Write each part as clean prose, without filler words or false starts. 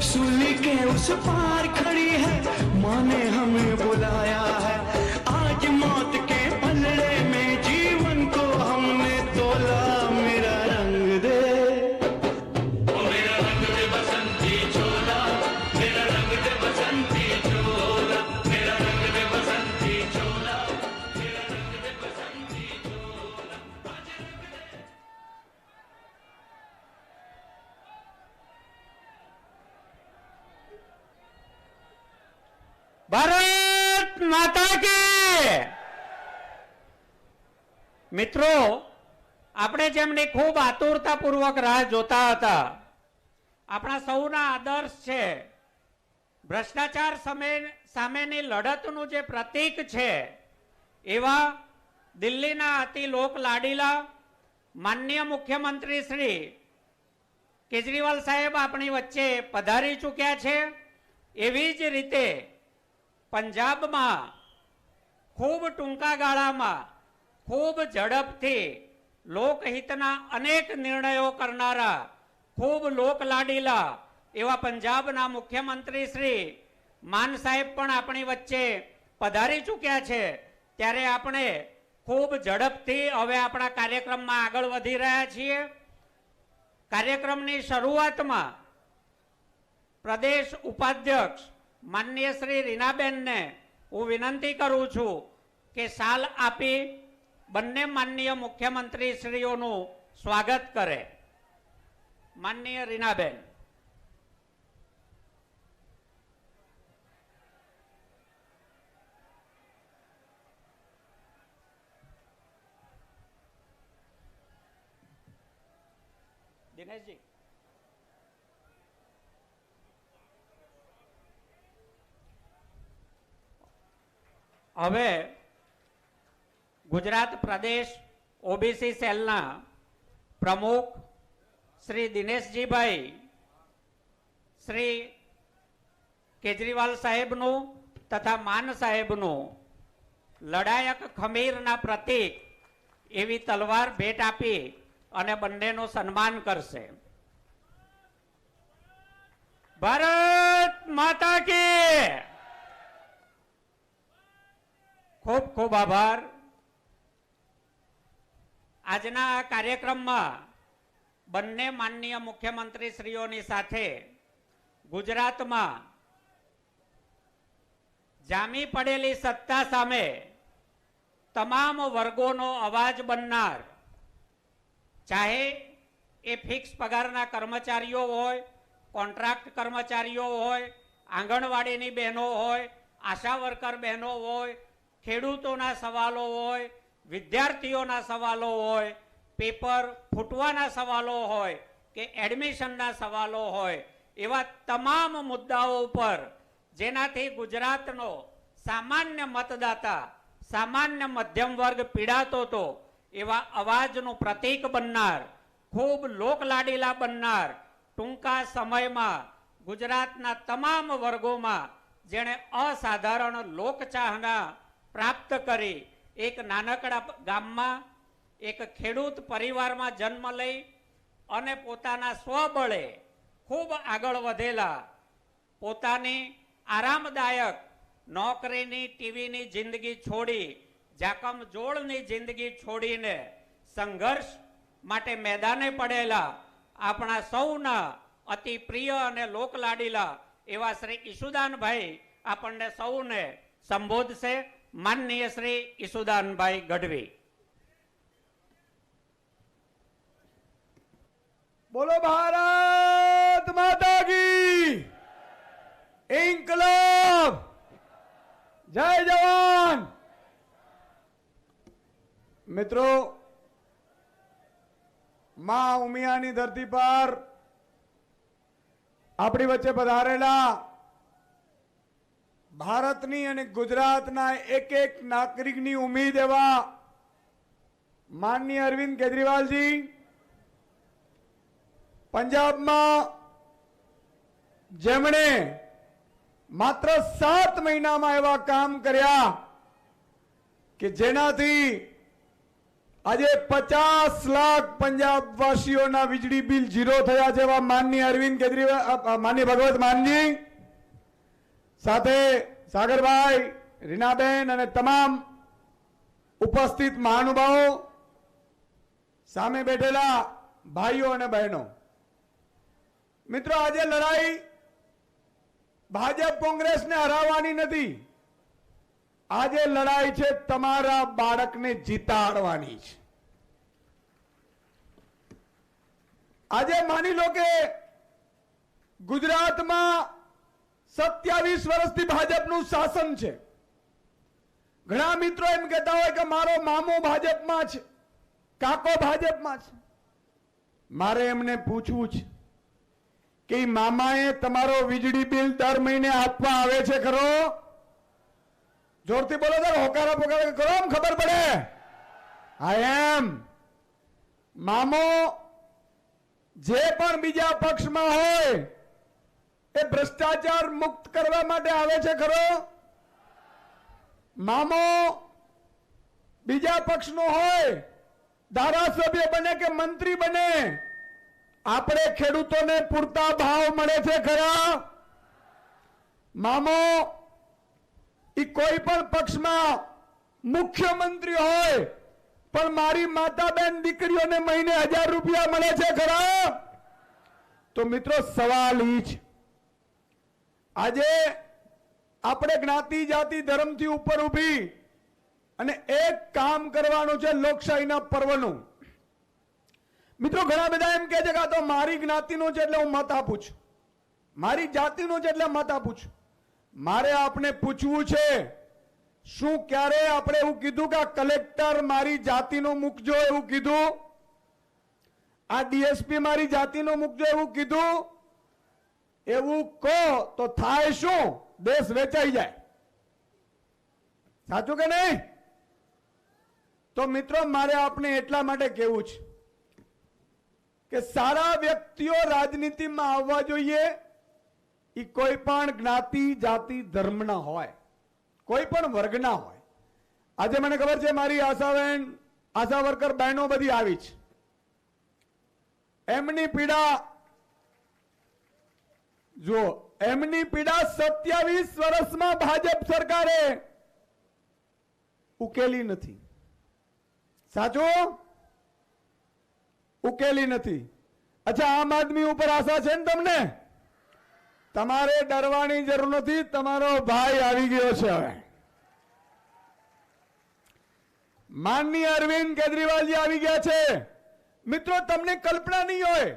सूली के उस पार खड़ी है, माँ ने हमें बुलाया है। आज मौत के पलड़े में जीवन को हमने तोला। मेरा रंग दे, ओ मेरा रंग दे बसंती चोला, मेरा रंग दे बसंती चोला, मेरा रंग दे बसंती चोला, मेरा रंग दे बसंती चोला। ભારત માતા કી। મિત્રો, આપણે જેમની ખૂબ આતુરતાપૂર્વક રાહ જોતા હતા, આપણા સૌના આદર્શ છે, ભ્રષ્ટાચાર સામેની લડતનું જે પ્રતીક છે, એવા દિલ્હીના અતિ લોક લાડીલા માનનીય મુખ્યમંત્રી શ્રી કેજરીવાલ સાહેબ આપણી વચ્ચે પધારી ચૂક્યા છે। એવી જ રીતે પંજાબમાં ખૂબ ટૂંકા ગાળામાં ખૂબ ઝડપથી લોકહિતના અનેક નિર્ણયો કરનારા ખૂબ લોકલાડીલા એવા પંજાબના મુખ્યમંત્રી શ્રી માન સાહેબ પણ આપણી વચ્ચે પધારી ચૂક્યા છે। ત્યારે આપણે ખૂબ ઝડપથી હવે આપણા કાર્યક્રમમાં આગળ વધી રહ્યા છીએ। કાર્યક્રમની શરૂઆતમાં પ્રદેશ ઉપાધ્યક્ષ માનનીય શ્રી રીનાબેન ને હું વિનંતી કરું છું કે શાલ આપી બંને માનનીય મુખ્યમંત્રી શ્રીઓનું સ્વાગત કરે। માનનીય રીનાબેન। દિનેશજી, હવે ગુજરાત પ્રદેશ ઓબીસી સેલના પ્રમુખ શ્રી દિનેશજીભાઈ શ્રી કેજરીવાલ સાહેબનું તથા માન સાહેબનું લડાયક ખમીરના પ્રતીક એવી તલવાર ભેટ આપી અને બંનેનું સન્માન કરશે। ભારત માતા કી। ખૂબ ખૂબ આભાર। આજના આ કાર્યક્રમમાં બંને માનનીય મુખ્યમંત્રી શ્રીઓની સાથે ગુજરાતમાં જામી પડેલી સત્તા સામે તમામ વર્ગોનો અવાજ બનનાર, ચાહે એ ફિક્સ પગારના કર્મચારીઓ હોય, કોન્ટ્રાક્ટ કર્મચારીઓ હોય, આંગણવાડીની બહેનો હોય, આશા વર્કર બહેનો હોય, ખેડૂતોના સવાલો હોય, વિદ્યાર્થીઓના સવાલો હોય, પેપર ફૂટવાના સવાલો હોય કે એડમિશનના સવાલો હોય, એવા તમામ મુદ્દાઓ ઉપર જેનાથી ગુજરાતનો સામાન્ય મતદાતા, સામાન્ય મધ્યમ વર્ગ પીડાતો હતો, એવા અવાજનું પ્રતીક બનનાર, ખૂબ લોકલાડીલા બનનાર, ટૂંકા સમયમાં ગુજરાતના તમામ વર્ગોમાં જેણે અસાધારણ લોકચાહના પ્રાપ્ત કરી એક નાનકડા ગામમાં એક ખેડૂત પરિવારમાં જન્મ લઈ અને પોતાના સ્વબળે ખૂબ આગળ વધેલા, પોતાની આરામદાયક નોકરીની ટીવીની જિંદગી છોડી, જાકમ જોડની જિંદગી છોડીને સંઘર્ષ માટે મેદાને પડેલા આપણા સૌના અતિ પ્રિય અને લોકલાડીલા એવા શ્રી ઈશુદાનભાઈ આપણને સૌને સંબોધશે। માનનીય શ્રી ઈશુદાનભાઈ ગઢવી। बोलो भारत माता की। इंकलाब, जय जवान। मित्रों, मां उमियानी धरती पर अपनी वच्चे पधारेला भारतनी અને ગુજરાતના એક એક નાગરિકની ઉમ્મીદ એવા માનનીય અરવિંદ કેજરીવાલજી પંજાબમાં જેમણે માત્ર 7 મહિનામાં એવા કામ કર્યા કે જેનાથી આજે 50 લાખ પંજાબવાસીઓના વીજળી બિલ ઝીરો થયા છે એવા માનનીય અરવિંદ કેજરીવાલ, માનનીય ભગવત માનજી, સાથે સાગરભાઈ, રીનાબેન અને તમામ ઉપસ્થિત મહાનુભાવો, સામે બેઠેલા ભાઈઓ અને બહેનો. મિત્રો, આજે લડાઈ ભાજપ કોંગ્રેસને હરાવવાની નથી. આજે લડાઈ છે તમારા બાળકને જીતાડવાની છે. આજે માની લો કે ગુજરાતમાં 27 વર્ષથી ભાજપનું શાસન છે. ઘણા મિત્રો એમ કહેતા હોય કે મારો મામો ભાજપમાં છે, કાકો ભાજપમાં છે. મારે એમને પૂછવું છે કે મામાએ તમારો વીજળી બિલ દર મહિને આપવા આવે છે ખરો? જોરથી બોલો તો હોકારા પોકારા કરો, આમ ખબર પડે. આઈ એમ મામો જે પણ બીજા પક્ષમાં હોય એ ભ્રષ્ટાચાર મુક્ત કરવા માટે આવે છે ખરો? મામો બીજા પક્ષનો હોય, ધારાસભ્ય બને કે મંત્રી બને, આપણે ખેડૂતોને પૂરતા ભાવ મળે છે ખરા? મામો કોઈ પણ પક્ષમાં મુખ્યમંત્રી હોય પણ મારી માતા બેન દીકરીઓને મહિને 1000 રૂપિયા મળે છે ખરા? તો મિત્રો, સવાલ ઈ છે. આજે આપણે જ્ઞાતિ જાતિ ધર્મથી ઉપર ઉભી અને એક કામ કરવાનું છે લોકશાહીના પર્વનું. મિત્રો, ઘણા બધા એમ કહે છે કે આ તો મારી જ્ઞાતિનો છે એટલે હું મત આપું છું, મારી જાતિનો છે એટલે મત આપું છું. મારે આપને પૂછવું છે, શું ક્યારે આપણે એવું કીધું કે આ કલેક્ટર મારી જાતિનો મૂકજો એવું કીધું? આ ડીએસપી મારી જાતિનો મૂકજો એવું કીધું? એવું કહો તો થાય શું? દેશ વેચાઈ જાય. સાચું કે નહીં? તો મિત્રો, મારે આપને એટલા માટે કહેવું છે કે સારા વ્યક્તિઓ રાજનીતિમાં આવવા જોઈએ. એ કોઈ પણ જ્ઞાતિ જાતિ ધર્મના હોય, કોઈ પણ વર્ગના હોય. આજે મને ખબર છે મારી આશા વર્કર બહેનો બધી આવી છે. એમની પીડા જો, એમની પીડા 27 વર્ષમાં ભાજપ સરકારે ઉકેલી નથી. સાચું? ઉકેલી નથી. અચ્છા, આમ આદમી ઉપર આશા છે ને તમને? તમારે ડરવાની જરૂર નથી, તમારો ભાઈ આવી ગયો છે. હવે માનનીય અરવિંદ કેજરીવાલજી આવી ગયા છે. મિત્રો, તમને કલ્પના નહીં હોય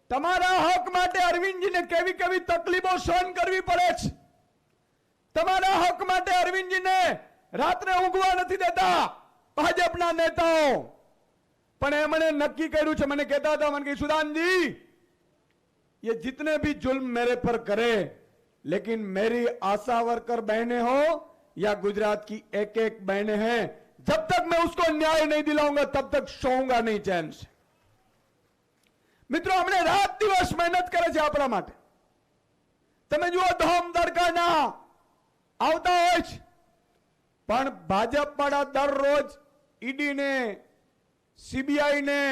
તમારા હક માટે અરવિંદજીને કેવી કેવી તકલીફો સહન કરવી પડે છે. તમારા હક માટે અરવિંદજીને રાત્રે ઊંઘવા નથી દેતા ભાજપના નેતાઓ. પણ એમણે નક્કી કર્યું છે, મને કહેતા હતા, મને કહે સુદાનજી, ये जितने भी जुल्म मेरे पर करे, लेकिन मेरी आशा वर्कर बहनें हो या गुजरात की एक एक बहनें हैं, जब तक मैं उसको न्याय नहीं दिलाऊंगा तब तक सोऊंगा नहीं चैन से. મિત્રો, हमने रात દિવસ મહેનત કરે છે આપણા માટે. તમે જુઓ, ધોમ ધડકાના આવતા હોય છે, પણ ભાજપ વાળા દરરોજ ઈડી ને, સીબીઆઈ ને,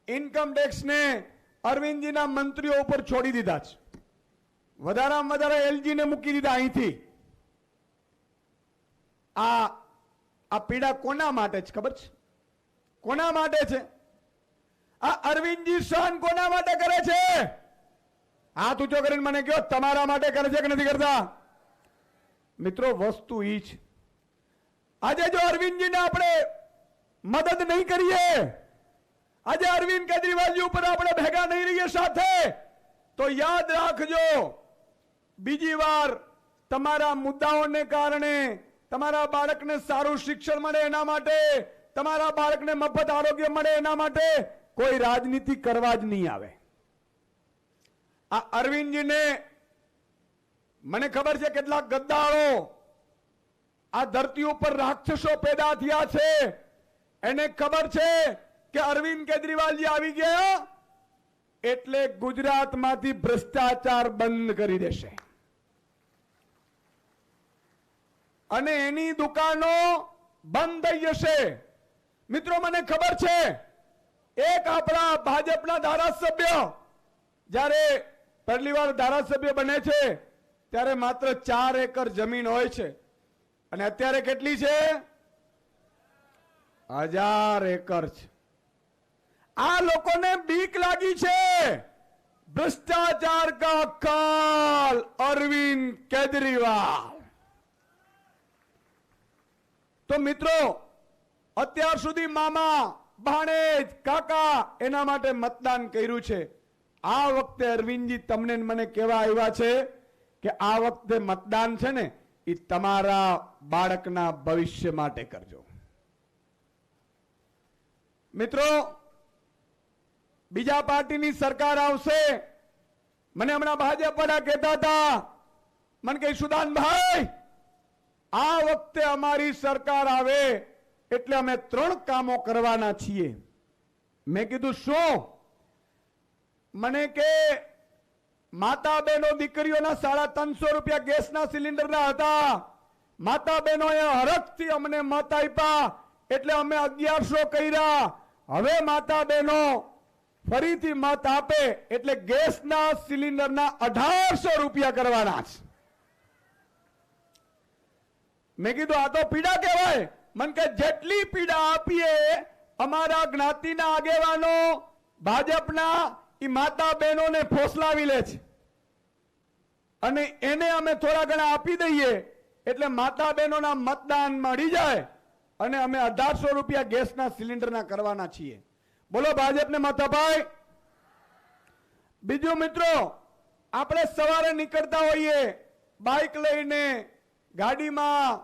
ઇન્કમ ટેક્સ ને અરવિંદજીના મંત્રીઓ ઉપર છોડી દીધા છે. વધારામાં વધારે એલજી ને મૂકી દીધા અહીંથી. આ પીડા કોના માટે છે ખબર છે? કોના માટે છે? આ અરવિંદજી સહન કોના માટે કરે છે? હાથ ઊંચો કરીને મને કહો, તમારા માટે કરે છે કે નથી કરતા? મિત્રો, વસ્તુ ઈ છે. આજે જો અરવિંદજીને આપણે મદદ નહીં કરીએ, આજે અરવિંદ કેજરીવાલજી ઉપર આપણે ભેગા નહીં રહીએ સાથે, તો યાદ રાખજો, બીજી વાર તમારા મુદ્દાઓને કારણે તમારા બાળકને સારું શિક્ષણ મળે એના માટે, તમારા બાળકને મફત આરોગ્ય મળે એના માટે કોઈ રાજનીતિ કરવા જ નહીં આવે. આ અરવિંદજીને મને ખબર છે કેટલાક ગદ્દારો આ ધરતી ઉપર રાક્ષસો પેદા થયા છે. એને ખબર છે કે અરવિંદ કેજરીવાલજી આવી ગયા એટલે ગુજરાતમાંથી ભ્રષ્ટાચાર બંધ કરી દેશે અને એની દુકાનો બંધ થઈ જશે. મિત્રો મને ખબર છે એક આપણા ભાજપના ધારાસભ્ય જ્યારે પહેલી વાર ધારાસભ્ય બને છે ત્યારે માત્ર 4 એકર જમીન હોય છે અને અત્યારે કેટલી છે 1000 એકર છે. આ લોકોને બીક લાગી છે ભ્રષ્ટાચાર કા કાલ અરવિંદ કેજરીવાલ. તો મિત્રો અત્યાર સુધી મામા ભાણેજ કાકા એના માટે મતદાન કર્યું છે. આ વખતે અરવિંદજી તમને મને કહેવા આવ્યા છે કે આ વખતે મતદાન છે ને એ તમારા બાળકના ભવિષ્ય માટે કરજો. મિત્રો બીજા પાર્ટીની સરકાર આવશે. મને હમણાં ભાજપ વાળા કહેતા હતા, મને કહે સુદાનભાઈ આ વખતે અમારી સરકાર આવે એટલે અમે 3 કામો કરવાના છીએ. મેં કીધું શું? મને કે માતા બહેનો દીકરીઓના 350 રૂપિયા ગેસના સિલિન્ડરના હતા. માતા બહેનોએ હરખથી અમને મત આપ્યા એટલે અમે 1100 કર્યા. હવે માતા બહેનો ફરીથી મત આપે એટલે ગેસના સિલિન્ડરના 1800 રૂપિયા કરવાના છે. મેં કીધું આ તો પીડા કહેવાય. મન કે જેટલી પીડા આપીએ અમારા જ્ઞાતિના આગેવાનો ભાજપના ઈ માતા બહેનોને ફોસલાવી લે છે અને એને અમે થોડા ઘણા આપી દઈએ એટલે માતા બહેનોના મતદાન મળી જાય અને અમે 1800 રૂપિયા ગેસના સિલિન્ડરના કરવાના છીએ. બોલો ભાજપને મત અપાય. બીજું મિત્રો આપણે સવારે નીકળતા હોઈએ બાઇક લઈને ગાડીમાં.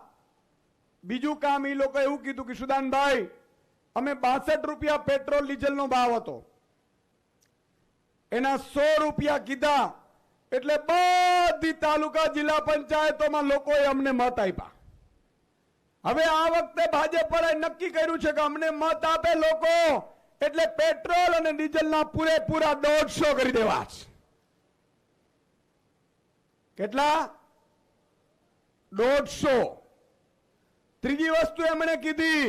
બીજું કામ એ લોકો એવું કીધું કે સુદાનભાઈ અમે 62 રૂપિયા પેટ્રોલ ડીઝલનો ભાવ હતો એના 100 રૂપિયા કીધા એટલે બધી તાલુકા જિલ્લા પંચાયતોમાં લોકોએ અમને મત આપ્યા. હવે આ વખતે ભાજપ વાળાએ નક્કી કર્યું છે કે અમને મત આપે લોકો એટલે પેટ્રોલ અને ડીઝલના પૂરેપૂરા 150 કરી દેવા છે. કેટલા? 150. ત્રીજી વસ્તુ એમણે કીધી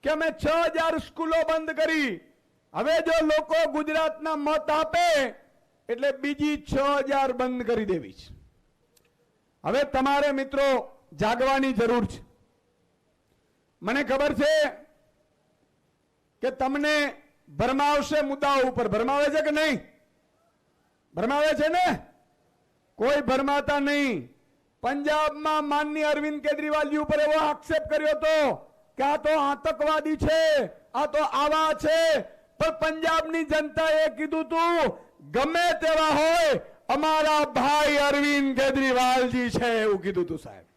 કે અમે 6000 સ્કૂલો બંધ કરી. હવે જો લોકો ગુજરાતના મત આપે એટલે બીજી 6000 બંધ કરી દેવી છે. હવે તમારે મિત્રો જાગવાની જરૂર છે. મને ખબર છે કે તમને ભરમાવશે મુદ્દાઓ ઉપર. ભરમાવે છે કે નહીં? ભરમાવે છે ને? કોઈ ભરમાતા નહીં. પંજાબમાં માનનીય અરવિંદ કેજરીવાલજી ઉપર એવો આક્ષેપ કર્યો હતો કે આ તો આતંકવાદી છે, આ તો આવા છે. પણ પંજાબની જનતાએ કીધું તું ગમે તેવા હોય અમારા ભાઈ અરવિંદ કેજરીવાલજી છે એવું કીધું તું સાહેબ.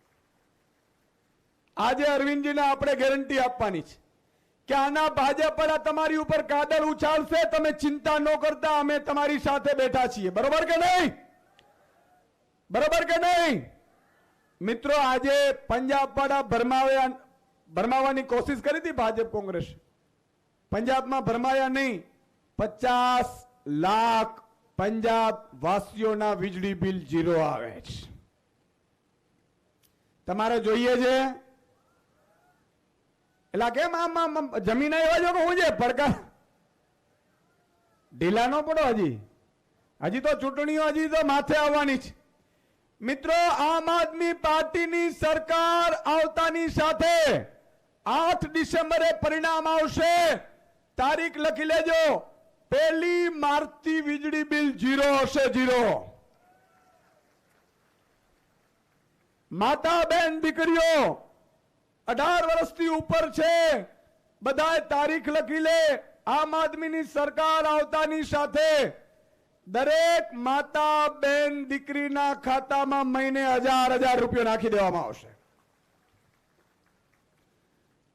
આજે અરવિંદજીને આપણે ગેરંટી આપવાની છે કે આના ભાજપ વાળા તમારી ઉપર કાદળ ઉછાળશે. તમે ચિંતા ન કરતા, અમે તમારી સાથે બેઠા છીએ. બરોબર કે નહીં? બરોબર કે નહીં? મિત્રો આજે પંજાબ વાળા ભરમાવાની કોશિશ કરી હતી ભાજપ કોંગ્રેસ. પંજાબમાં ભરમાયા નહીં. 50 લાખ પંજાબ વાસીઓના વીજળી બિલ 0 આવે છે. તમારે જોઈએ છે એટલે કેમ આમ જમીન આવ્યા છો કે હું છે પડકાર ઢીલા નો પડો. હજી તો ચૂંટણીઓ હજી તો માથે આવવાની છે. મિત્રો આમ આદમી પાર્ટીની સરકાર આવતાની સાથે 8 ડિસેમ્બરે પરિણામ આવશે. તારીખ લખી લેજો. 1 માર્ચથી વીજળી બિલ 0 હશે. 0. માતા બેન દીકરીઓ 18 વર્ષથી ઉપર છે બધાએ તારીખ લખી લે. આમ આદમીની સરકાર આવતાની સાથે દરેક માતા બેન દીકરીના ખાતામાં મહિને 1000 રૂપિયા નાખી દેવામાં આવશે.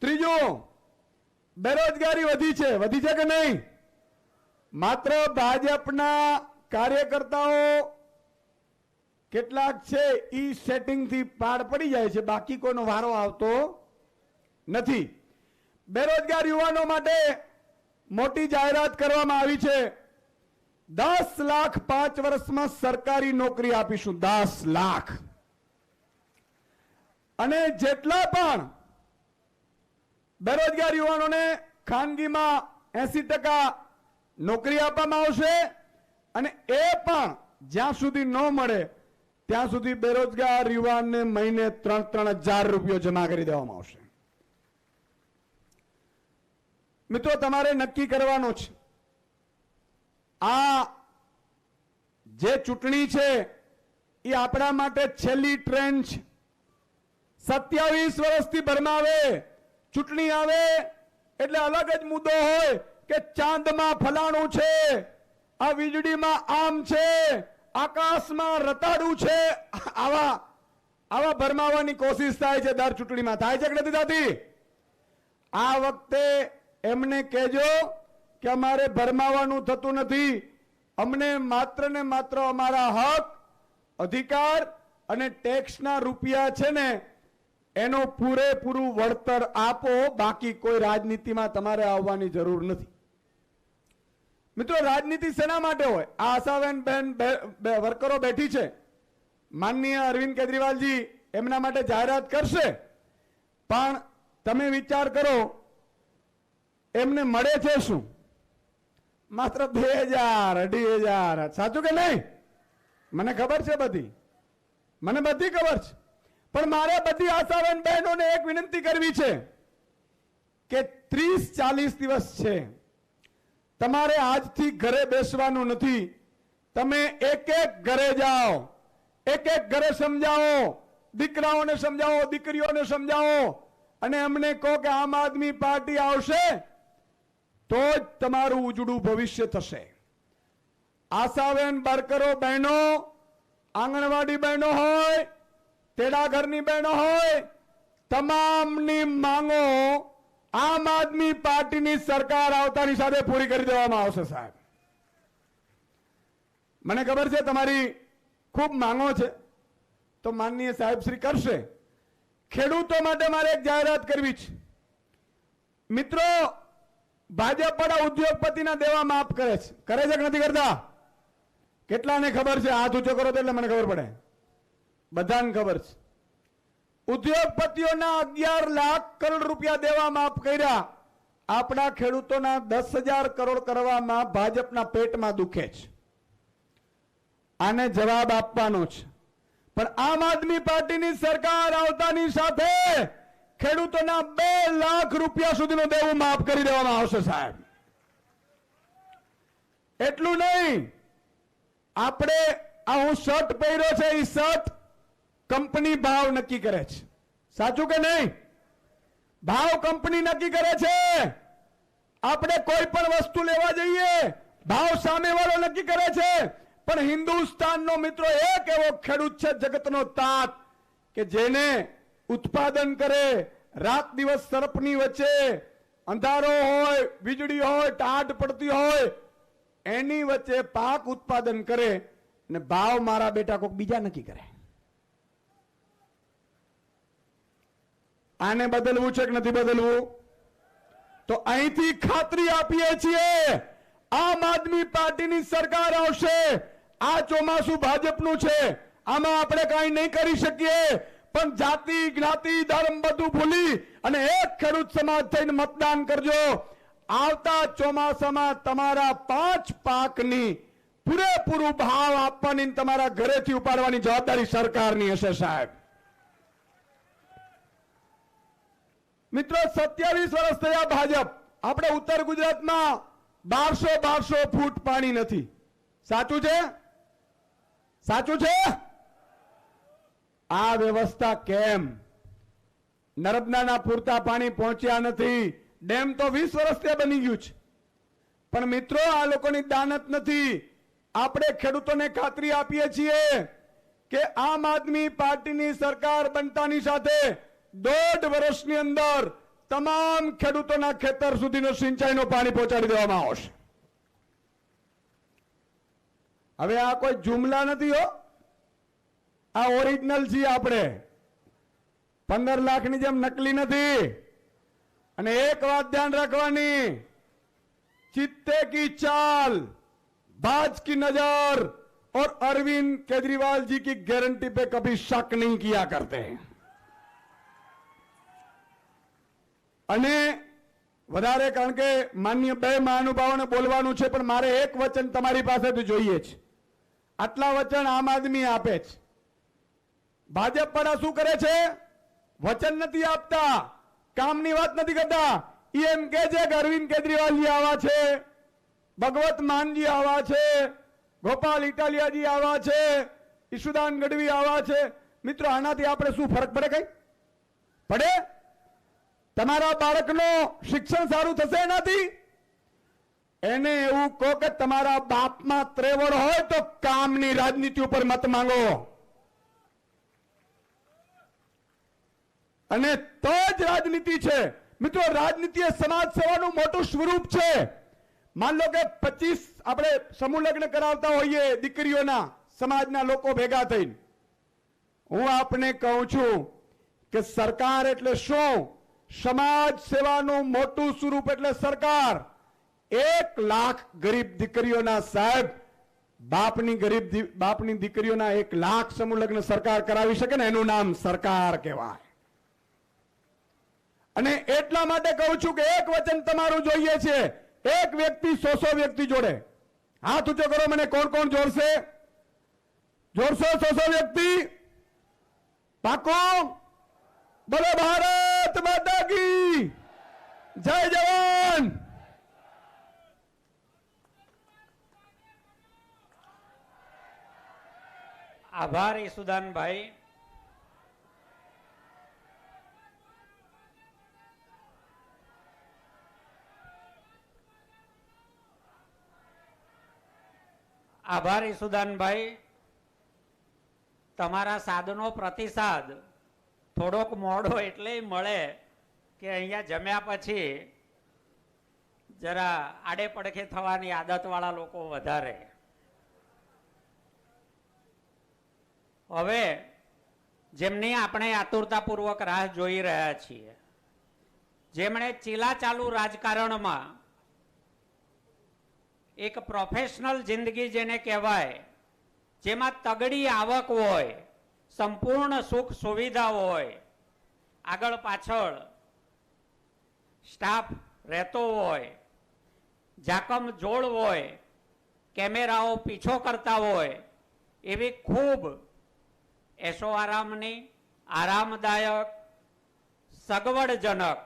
ત્રીજું, બેરોજગારી વધી છે. વધી છે કે નહીં? માત્ર ભાજપના કાર્યકર્તાઓ કેટલાક છે ઈ સેટિંગથી પાર પડી જાય છે, બાકી કોઈનો વારો આવતો નથી. બેરોજગાર યુવાનો માટે મોટી જાહેરાત કરવામાં આવી છે. 10 લાખ 5 વર્ષમાં સરકારી નોકરી આપીશું. 10 લાખ. અને જેટલા પણ બેરોજગાર યુવાનોને ખાનગીમાં 80% નોકરી આપવામાં આવશે અને એ પણ જ્યાં સુધી ન મળે ત્યાં સુધી બેરોજગાર યુવાનને મહિને 3,000 રૂપિયા જમા કરી દેવામાં આવશે. મિત્રો, તમારે નક્કી કરવાનું છે આ જે ચૂંટણી છે એ આપણા માટે છેલ્લી ટ્રેન છે. 27 વર્ષથી ભરમાવે ચૂંટણી આવે એટલે અલગ જ મુદ્દો હોય કે ચાંદમાં ફલાણું છે, આ વીજળીમાં આમ છે, આકાશમાં રતાડું છે. આવા ભરમાવાની કોશિશ થાય છે દર ચૂંટણીમાં. થાય છે કે નથી થતી? આ વખતે એમને કહેજો કે અમારે ભરમાવાનું થતું નથી. અમને માત્ર ને માત્ર અમારા હક, અધિકાર અને ટેક્સના રૂપિયા છે ને એનું પૂરેપૂરું વળતર આપો. બાકી કોઈ રાજનીતિમાં તમારે આવવાની જરૂર નથી. મિત્રો, રાજનીતિ શેના માટે હોય? આ આશાબેન બેન વર્કરો બેઠી છે, માનનીય અરવિંદ કેજરીવાલજી એમના માટે જાહેરાત કરશે, પણ તમે વિચાર કરો એમને મળે છે શું? માત્ર 2,000, 2,500. સાચું કે નહીં? મને ખબર છે બધી, મને બધી ખબર છે. પણ મારે બધી આશાબેન બહેનોને એક વિનંતી કરવી છે કે 30-40 દિવસ છે, તમારે આજથી ઘરે બેસવાનું નથી. તમે એક એક ઘરે જાઓ, એક એક ઘરે સમજાવો, દીકરાઓને સમજાવો, દીકરીઓને સમજાવો અને અમને કહો કે આમ આદમી પાર્ટી આવશે તો જ તમારું ઉજળું ભવિષ્ય થશે. આશાબેન વર્કરો બહેનો, આંગણવાડી બહેનો હોય, તેડાઘરની બહેનો હોય, તમામની માંગો આમ આદમી પાર્ટીની સરકાર આવતાની સાથે પૂરી કરી દેવામાં આવશે. સાહેબ, મને ખબર છે તમારી ખૂબ માંગો છે, તો માનનીય સાહેબ શ્રી કરશે. ખેડૂતો માટે મારે એક જાહેરાત કરવી છે. મિત્રો, ભાજપ વાળા ઉદ્યોગપતિના દેવા માફ કરે છે. કરે છે કે નથી કરતા? કેટલાને ખબર છે? હાથ ઊંચો કરો તો એટલે મને ખબર પડે. બધાને ખબર છે. ઉદ્યોગપતિઓના 11 લાખ કરોડ રૂપિયા દેવા માફ કર્યા. આપણા ખેડૂતોના 10,000 કરોડ કરવામાં ભાજપના પેટમાં દુખે છે. આને જવાબ આપવાનો છે. પણ આમ આદમી પાર્ટીની સરકાર આવતાની સાથે ખેડૂતોના 2 લાખ રૂપિયા સુધીનું દેવું માફ કરી દેવામાં આવશે. સાહેબ, એટલું નહીં, આપણે આ હું શર્ટ પહેર્યો છે, એ શર્ટ કંપની ભાવ નક્કી કરે છે. સાચું કે નહીં? ભાવ કંપની નક્કી કરે છે. આપણે કોઈ પણ વસ્તુ લેવા જઈએ, ભાવ સામેવાળો નક્કી કરે છે. પણ હિન્દુસ્તાનનો મિત્રો એક એવો ખેડૂત છે, જગતનો તાત, કે જેને ઉત્પાદન કરે, રાત દિવસ સર્પની વચ્ચે, અંધારો હોય, વીજળી હોય, ટાઢ પડતી હોય, એની વચ્ચે પાક ઉત્પાદન કરે અને ભાવ મારા બેટા કોઈક બીજા નક્કી કરે. આને બદલવું છે કે નથી બદલવું? તો અહીંથી ખાતરી આપીએ છીએ, આમ આદમી પાર્ટીની સરકાર આવશે. આ ચોમાસું ભાજપનું છે, આમાં આપણે કાંઈ નહીં કરી શકીએ. પણ જાતિ, જ્ઞાતિ, ધર્મ બધું ભૂલી અને એક ખેડૂત સમાજ થઈને મતદાન કરજો. આવતા ચોમાસામાં તમારા 5 પાકની પૂરેપૂરું ભાવ આપવાની, તમારા ઘરેથી ઉપાડવાની જવાબદારી સરકારની હશે. સાહેબ, મિત્રો, 27 વર્ષ થયા ભાજપ. આપણે ઉત્તર ગુજરાતમાં 1200 ફૂટ પાણી નથી. સાચું છે? સાચું છે? આ વ્યવસ્થા કેમ? નર્મદાના પૂરતા પાણી પહોંચ્યા નથી. ડેમ તો 20 વર્ષથી બની ગયું છે. પણ મિત્રો, આ લોકોની દાનત નથી. આપણે ખેડૂતોને ખાતરી આપીએ છીએ કે આમ આદમી પાર્ટીની સરકાર બનતાની સાથે 1.5 વર્ષની અંદર તમામ ખેડૂતોના ખેતર સુધીનો સિંચાઈનું પાણી પહોંચાડી દેવામાં આવશે. હવે આ કોઈ જુમલા નથી હો, આ ઓરિજિનલ છીએ આપણે. 15 લાખની જેમ નકલી નથી. અને એક વાત ધ્યાન રાખવાની, चित्ते की चाल, बाज की नजर और अरविंद केजरीवाल जी की गारंटी पे कभी शक नहीं किया करते हैं. અને વધારે કારણ કે માન્ય બે મહાનુભાવોને બોલવાનું છે, પણ મારે એક વચન તમારી પાસેથી જોઈએ છે. આટલા વચન આમ આદમી આપે છે. ભાજપ વાળા શું કરે છે? વચન નથી આપતા, કામની વાત નથી કરતા. એમ કે છે કે અરવિંદ કેજરીવાલજી આવા છે, ભગવત માનજી આવા છે, ગોપાલ ઇટાલિયાજી આવા છે, ઈશુદાન ગઢવી આવા છે. મિત્રો, આનાથી આપણે શું ફરક પડે? કઈ પડે? તમારા બાળકનું શિક્ષણ સારું થશે એનાથી? એને એવું કહો કે તમારા બાપમાં ત્રેવડ હોય તો કામની રાજનીતિ ઉપર મત માંગો, અને તો જ રાજનીતિ છે. મિત્રો, રાજનીતિ એ સમાજ સેવાનું મોટું સ્વરૂપ છે. માન લો કે 25 આપણે સમૂહ લગ્ન કરાવતા હોઈએ દીકરીઓના, સમાજના લોકો ભેગા થઈને. હું આપને કહું છું કે સરકાર એટલે શું? સમાજ સેવાનું મોટું સ્વરૂપ એટલે સરકાર. 1 લાખ ગરીબ દીકરીઓના સાહેબ, બાપની દીકરીઓના 1 લાખ સમૂહ લગ્ન સરકાર કરાવી શકે ને, એનું નામ સરકાર કહેવાય. અને એટલા માટે કહું છું કે એક વચન તમારું જોઈએ છે. એક વ્યક્તિ 100 વ્યક્તિ જોડે. હાથ ઊંચો કરો, મને કોણ કોણ જોડશે? જોડશો 100 વ્યક્તિ? પાકો? બોલો ભારત માતા કી જય. જવાન. આભાર ઈસુદાનભાઈ. આભાર ઈસુદાનભાઈ. તમારા સાદનો પ્રતિસાદ થોડોક મોડો એટલે મળે કે અહીંયા જમ્યા પછી જરા આડે પડખે થવાની આદતવાળા લોકો વધારે. હવે જેમની આપણે આતુરતાપૂર્વક રાહ જોઈ રહ્યા છીએ, જેમણે ચીલાચાલુ રાજકારણમાં એક પ્રોફેશનલ જિંદગી જેને કહેવાય, જેમાં તગડી આવક હોય, સંપૂર્ણ સુખ સુવિધા હોય, આગળ પાછળ સ્ટાફ રહેતો હોય, જાકમ જોડ હોય, કેમેરાઓ પીછો કરતા હોય, એવી ખૂબ એશો આરામની, આરામદાયક, સગવડજનક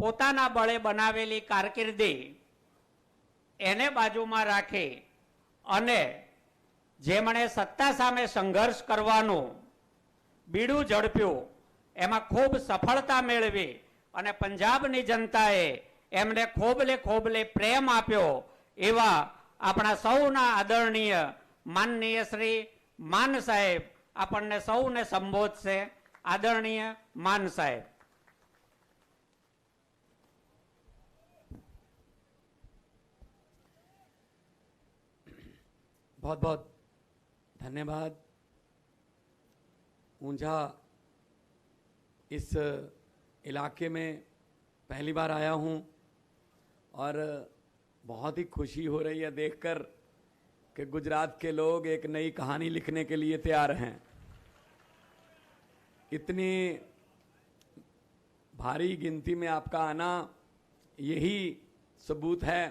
પોતાના બળે બનાવેલી કારકિર્દી એને બાજુમાં રાખી અને જેમણે સત્તા સામે સંઘર્ષ કરવાનું બીડું ઝડપ્યું, એમાં ખૂબ સફળતા મેળવી અને પંજાબની જનતાએ એમને ખોબલે ખોબલે પ્રેમ આપ્યો, એવા આપણા સૌના આદરણીય માનનીય શ્રી માન સાહેબ આપણને સૌને સંબોધશે. આદરણીય માન સાહેબ. बहुत बहुत धन्यवाद। ऊंझा इस इलाके में पहली बार आया हूं और बहुत ही खुशी हो रही है देखकर कि गुजरात के लोग एक नई कहानी लिखने के लिए तैयार हैं। इतनी भारी गिनती में आपका आना यही सबूत है।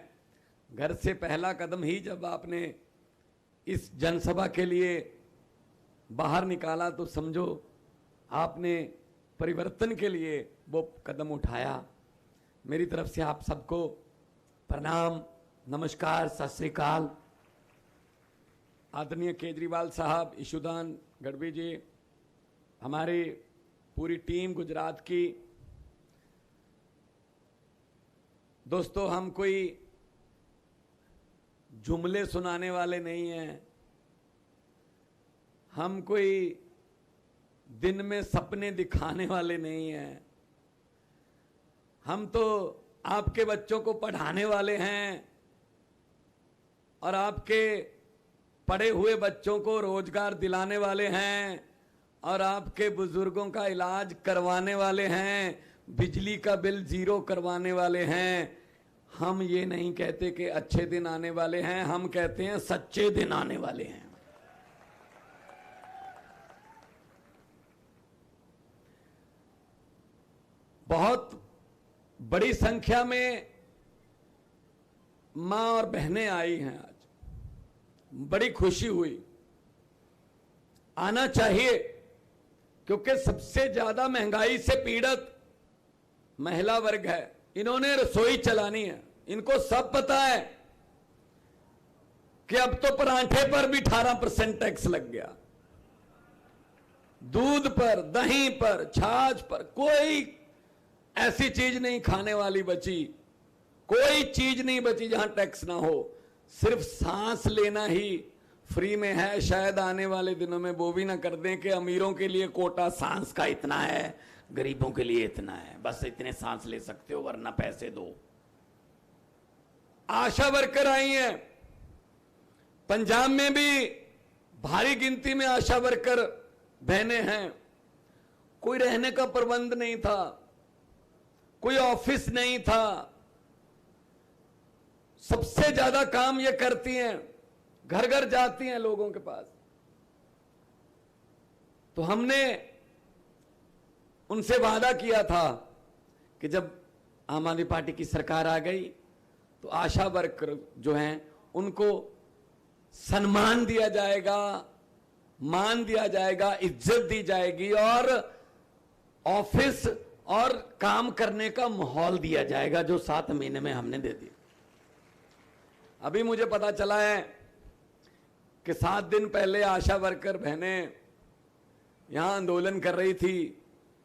घर से पहला कदम ही जब आपने इस जनसभा के लिए बाहर निकाला तो समझो आपने परिवर्तन के लिए वो कदम उठाया। मेरी तरफ से आप सबको प्रणाम, नमस्कार, सत श्री अकाल। आदरणीय केजरीवाल साहब, ईशुदान गढ़वी जी, हमारी पूरी टीम गुजरात की, दोस्तों हम कोई जुमले सुनाने वाले नहीं हैं, हम कोई दिन में सपने दिखाने वाले नहीं हैं, हम तो आपके बच्चों को पढ़ाने वाले हैं और आपके पढ़े हुए बच्चों को रोजगार दिलाने वाले हैं और आपके बुजुर्गों का इलाज करवाने वाले हैं, बिजली का बिल 0 करवाने वाले हैं। हम ये नहीं कहते कि अच्छे दिन आने वाले हैं, हम कहते हैं सच्चे दिन आने वाले हैं। बहुत बड़ी संख्या में मां और बहनें आई हैं आज, बड़ी खुशी हुई। आना चाहिए, क्योंकि सबसे ज्यादा महंगाई से पीड़ित महिला वर्ग है। इन्होंने रसोई चलानी है, इनको सब पता है कि अब तो परांठे पर भी 18% टैक्स लग गया, दूध पर, दही पर, छाछ पर, कोई ऐसी चीज नहीं खाने वाली बची, कोई चीज नहीं बची जहां टैक्स ना हो। सिर्फ सांस लेना ही फ्री में है। शायद आने वाले दिनों में वो भी ना कर दें कि अमीरों के लिए कोटा सांस का इतना है, गरीबों के लिए इतना है, बस इतने सांस ले सकते हो वरना पैसे दो। आशा वर्कर आई हैं, पंजाब में भी भारी गिनती में आशा वर्कर बहनें हैं। कोई रहने का प्रबंध नहीं था, कोई ऑफिस नहीं था, सबसे ज्यादा काम ये करती हैं, घर घर जाती हैं लोगों के पास। तो हमने उनसे वादा किया था कि जब आम आदमी पार्टी की सरकार आ गई तो आशा वर्कर जो हैं उनको सम्मान दिया जाएगा, मान दिया जाएगा, इज्जत दी जाएगी और ऑफिस और काम करने का माहौल दिया जाएगा, जो 7 महीने में हमने दे दिया। अभी मुझे पता चला है कि 7 दिन पहले आशा वर्कर बहनें यहां आंदोलन कर रही थी,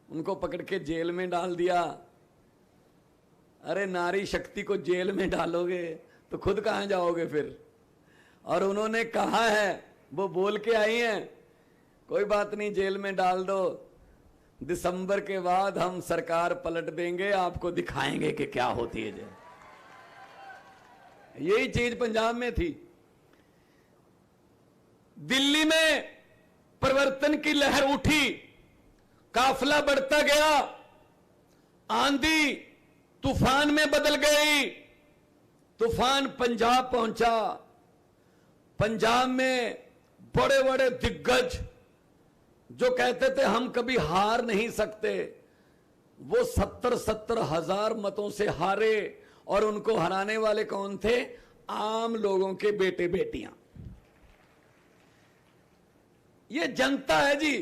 उनको पकड़ के जेल में डाल दिया। अरे नारी शक्ति को जेल में डालोगे तो खुद कहां जाओगे फिर। और उन्होंने कहा है, वो बोल के आई हैं, कोई बात नहीं जेल में डाल दो, दिसंबर के बाद हम सरकार पलट देंगे, आपको दिखाएंगे कि क्या होती है जेल। यही चीज पंजाब में थी। दिल्ली में परिवर्तन की लहर उठी, काफिला बढ़ता गया, आंधी तूफान में बदल गई, तूफान पंजाब पहुंचा। पंजाब में बड़े बड़े दिग्गज जो कहते थे हम कभी हार नहीं सकते, वो 70-70 हजार मतों से हारे। और उनको हराने वाले कौन थे? आम लोगों के बेटे बेटियां। ये जनता है जी,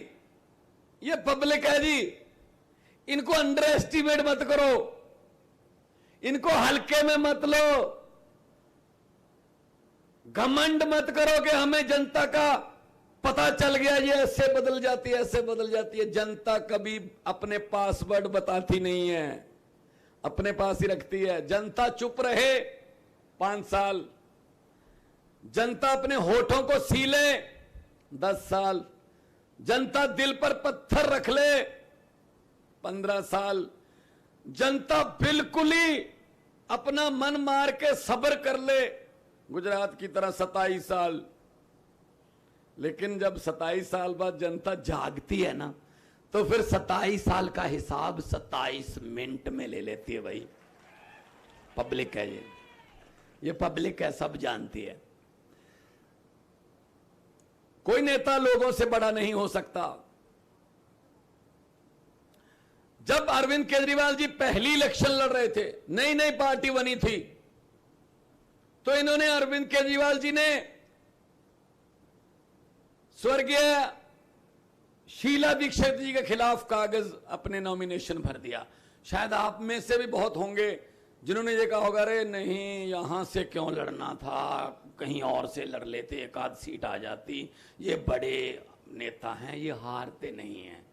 ये पब्लिक है जी, इनको अंडर एस्टिमेट मत करो, इनको हल्के में मत लो, घमंड मत करो कि हमें जनता का पता चल गया, ये ऐसे बदल जाती है, ऐसे बदल जाती है। जनता कभी अपने पासवर्ड बताती नहीं है, अपने पास ही रखती है। जनता चुप रहे 5 साल, जनता अपने होठों को सीले 10 साल, जनता दिल पर पत्थर रख ले 15 साल, जनता बिल्कुल ही अपना मन मार के सब्र कर ले गुजरात की तरह 27 साल। लेकिन जब 27 साल बाद जनता जागती है ना, तो फिर 27 साल का हिसाब 27 मिनट में ले लेती है। भाई पब्लिक है ये पब्लिक है, सब जानती है। कोई नेता लोगों से बड़ा नहीं हो सकता। जब अरविंद केजरीवाल जी पहली इलेक्शन लड़ रहे थे, नई नई पार्टी बनी थी, तो इन्होंने, अरविंद केजरीवाल जी ने स्वर्गीय शीला दीक्षित जी के खिलाफ कागज अपने नॉमिनेशन भर दिया। शायद आप में से भी बहुत होंगे जिन्होंने ये कहा होगा, अरे नहीं यहां से क्यों लड़ना था, कहीं और से लड़ लेते, एक आध सीट आ जाती, ये बड़े नेता हैं, ये हारते नहीं हैं।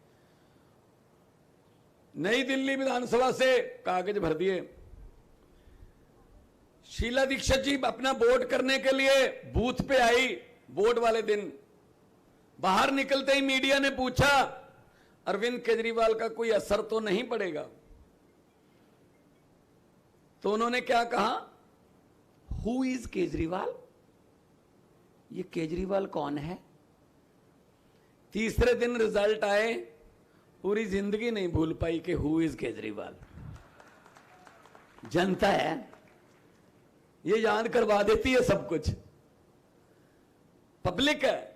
नई दिल्ली विधानसभा से कागज भर दिए। शीला दीक्षित जी अपना वोट करने के लिए बूथ पे आई। वोट वाले दिन बाहर निकलते ही मीडिया ने पूछा, अरविंद केजरीवाल का कोई असर तो नहीं पड़ेगा? तो उन्होंने क्या कहा, हु इज केजरीवाल? ये केजरीवाल कौन है? तीसरे दिन रिजल्ट आए, पूरी जिंदगी नहीं भूल पाई कि हु इज केजरीवाल। जनता है, ये याद करवा देती है सब कुछ, पब्लिक है।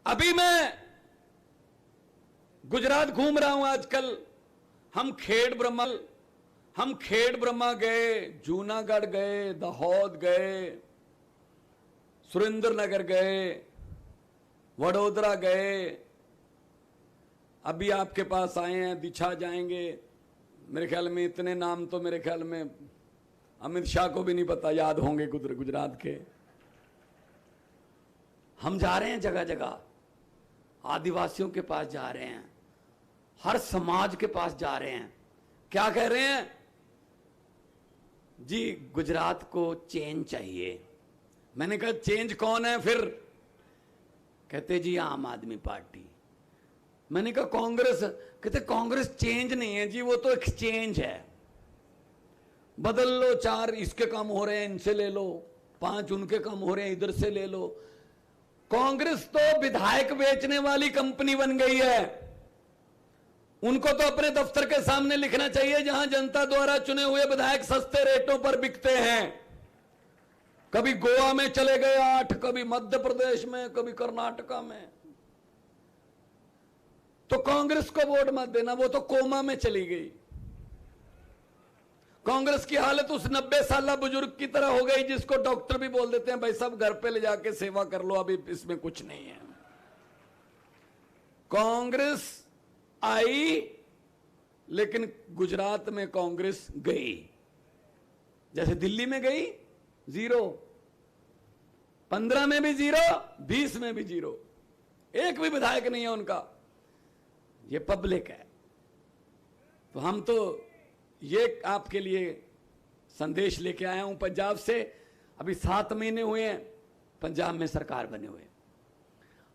अभी मैं गुजरात घूम रहा हूं आजकल, हम खेड़ ब्रह्मा गए, जूनागढ़ गए, दाहोद गए, सुरेंद्रनगर गए, वडोदरा गए, अभी आपके पास आए हैं, दिशा जाएंगे। मेरे ख्याल में इतने नाम तो मेरे ख्याल में अमित शाह को भी नहीं पता, याद होंगे गुजरात के। हम जा रहे हैं जगह जगह, आदिवासियों के पास जा रहे हैं, हर समाज के पास जा रहे हैं। क्या कह रहे हैं जी? गुजरात को चेंज चाहिए। मैंने कहा चेंज कौन है फिर? कहते जी आम आदमी पार्टी। मैंने कहा कांग्रेस? कहते कांग्रेस चेंज नहीं है जी, वो तो एक्सचेंज है। बदल लो, 4 इसके काम हो रहे हैं इनसे ले लो, 5 उनके काम हो रहे हैं इधर से ले लो। कांग्रेस तो विधायक बेचने वाली कंपनी बन गई है। उनको तो अपने दफ्तर के सामने लिखना चाहिए जहां जनता द्वारा चुने हुए विधायक सस्ते रेटों पर बिकते हैं। कभी गोवा में चले गए 8, कभी मध्य प्रदेश में, कभी कर्नाटका में। तो कांग्रेस को वोट मत देना, वो तो कोमा में चली गई। कांग्रेस की हालत उस 90 साल बुजुर्ग की तरह हो गई जिसको डॉक्टर भी बोल देते हैं भाई सब घर पे ले जाके सेवा कर लो, अभी इसमें कुछ नहीं है। कांग्रेस आई लेकिन गुजरात में कांग्रेस गई। जैसे दिल्ली में गई 0, 15 में भी 0, 20 में भी 0, एक भी विधायक नहीं है उनका। ये पब्लिक है। तो हम तो ये आपके लिए संदेश लेके आया हूं पंजाब से। अभी 7 महीने हुए हैं पंजाब में सरकार बने हुए।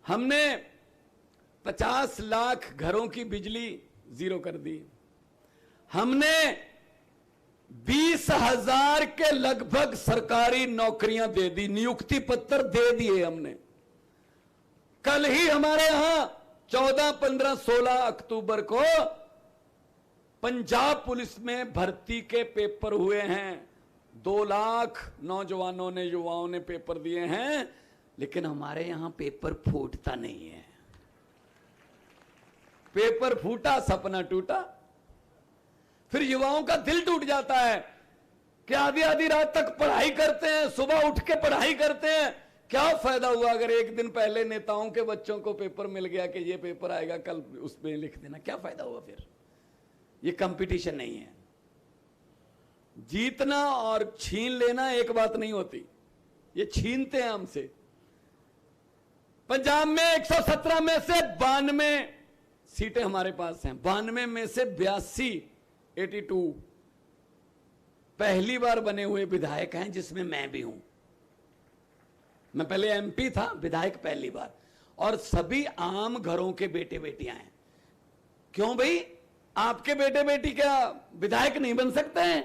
हमने 50 लाख घरों की बिजली 0 कर दी। हमने 20,000 के लगभग सरकारी नौकरियां दे दी, नियुक्ति पत्र दे दिए हमने। कल ही हमारे यहां 14, 15, 16 अक्टूबर को पंजाब पुलिस में भर्ती के पेपर हुए हैं। 2 लाख नौजवानों ने, युवाओं ने पेपर दिए हैं, लेकिन हमारे यहां पेपर फूटता नहीं है। पेपर फूटा, सपना टूटा। फिर युवाओं का दिल टूट जाता है कि आधी आधी रात तक पढ़ाई करते हैं, सुबह उठ के पढ़ाई करते हैं। क्या फायदा हुआ अगर एक दिन पहले नेताओं के बच्चों को पेपर मिल गया कि ये पेपर आएगा कल उसमें लिख देना? क्या फायदा हुआ फिर? ये कंपटीशन नहीं है। जीतना और छीन लेना एक बात नहीं होती, ये छीनते हैं हमसे। पंजाब में 117 में से 92 सीटें हमारे पास हैं। 92 में से 82 पहली बार बने हुए विधायक हैं, जिसमें मैं भी हूं। मैं पहले एमपी था, विधायक पहली बार। और सभी आम घरों के बेटे बेटियां हैं। क्यों भाई? आपके बेटे बेटी क्या विधायक नहीं बन सकते हैं?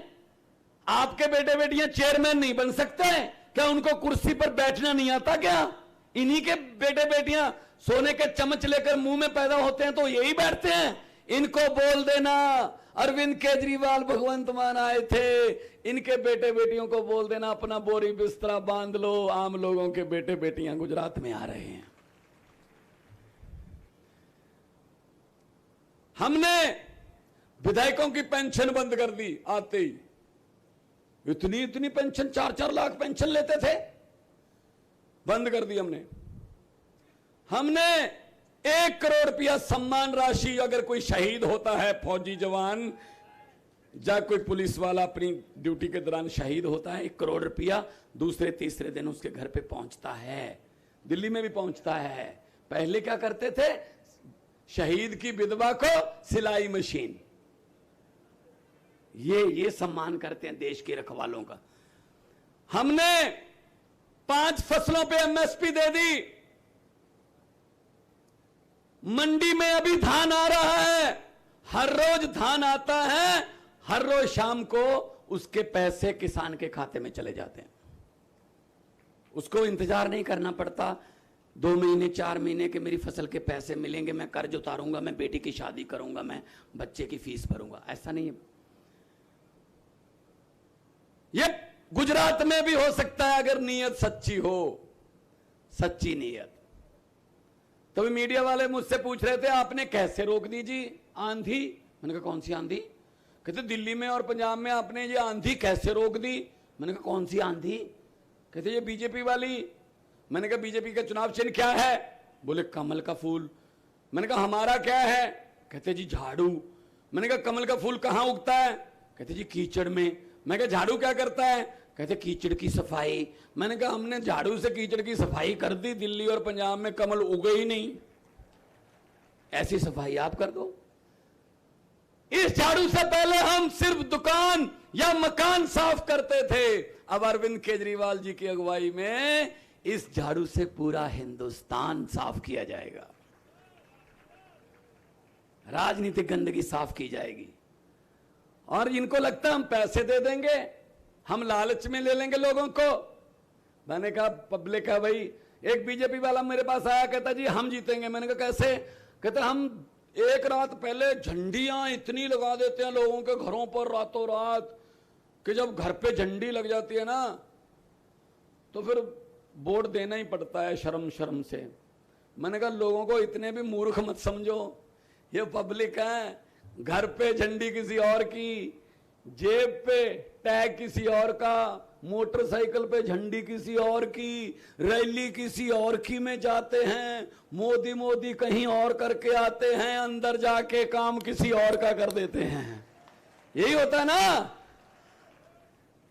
आपके बेटे बेटियां चेयरमैन नहीं बन सकते हैं क्या? उनको कुर्सी पर बैठना नहीं आता क्या? इन्हीं के बेटे बेटियां सोने के चम्मच लेकर मुंह में पैदा होते हैं तो यही बैठते हैं। इनको बोल देना अरविंद केजरीवाल भगवंत मान आए थे, इनके बेटे बेटियों को बोल देना अपना बोरी बिस्तरा बांध लो, आम लोगों के बेटे बेटियां गुजरात में आ रहे हैं। हमने विधायकों की पेंशन बंद कर दी आते ही। इतनी पेंशन, 4-4 लाख पेंशन लेते थे, बंद कर दी हमने। हमने 1 करोड़ रुपया सम्मान राशि, अगर कोई शहीद होता है, फौजी जवान या कोई पुलिस वाला अपनी ड्यूटी के दौरान शहीद होता है, 1 करोड़ रुपया दूसरे तीसरे दिन उसके घर पे पहुंचता है। दिल्ली में भी पहुंचता है। पहले क्या करते थे? शहीद की विधवा को सिलाई मशीन, ये सम्मान करते हैं देश के रखवालों का। हमने 5 फसलों पे एमएसपी दे दी। मंडी में अभी धान आ रहा है, हर रोज धान आता है, हर रोज शाम को उसके पैसे किसान के खाते में चले जाते हैं। उसको इंतजार नहीं करना पड़ता 2 महीने 4 महीने के मेरी फसल के पैसे मिलेंगे, मैं कर्ज उतारूंगा, मैं बेटी की शादी करूंगा, मैं बच्चे की फीस भरूंगा। ऐसा नहीं है। ये गुजरात में भी हो सकता है अगर नीयत सच्ची हो, सच्ची नीयत। तो मीडिया वाले मुझसे पूछ रहे थे आपने कैसे रोक दी जी आंधी? मैंने कहा कौन सी आंधी? कहते दिल्ली में और पंजाब में आपने ये आंधी कैसे रोक दी? मैंने कहा कौन सी आंधी? कहते ये बीजेपी वाली। मैंने कहा बीजेपी का चुनाव चिन्ह क्या है? बोले कमल का फूल। मैंने कहा हमारा क्या है? कहते जी झाड़ू। मैंने कहा कमल का फूल कहाँ उगता है? कहते जी कीचड़ में। मैं कहा झाड़ू क्या करता है? कहते कीचड़ की सफाई। मैंने कहा हमने झाड़ू से कीचड़ की सफाई कर दी, दिल्ली और पंजाब में कमल उगे ही नहीं, ऐसी सफाई आप कर दो। इस झाड़ू से पहले हम सिर्फ दुकान या मकान साफ करते थे, अब अरविंद केजरीवाल जी की अगुवाई में इस झाड़ू से पूरा हिंदुस्तान साफ किया जाएगा, राजनीतिक गंदगी साफ की जाएगी। और इनको लगता है हम पैसे दे देंगे, हम लालच में ले लेंगे लोगों को। मैंने कहा पब्लिक है भाई। एक बीजेपी वाला मेरे पास आया, कहता जी हम जीतेंगे। मैंने कहा कैसे? कहता हम एक रात पहले झंडियां इतनी लगा देते हैं लोगों के घरों पर रातों रात कि जब घर पे झंडी लग जाती है ना तो फिर वोट देना ही पड़ता है शर्म शर्म से। मैंने कहा लोगों को इतने भी मूर्ख मत समझो, ये पब्लिक है, घर पे झंडी किसी और की, जेब पे टैग किसी और का, मोटरसाइकिल पे झंडी किसी और की, रैली किसी और की में जाते हैं, मोदी मोदी कहीं और करके आते हैं, अंदर जाके काम किसी और का कर देते हैं। यही होता है ना,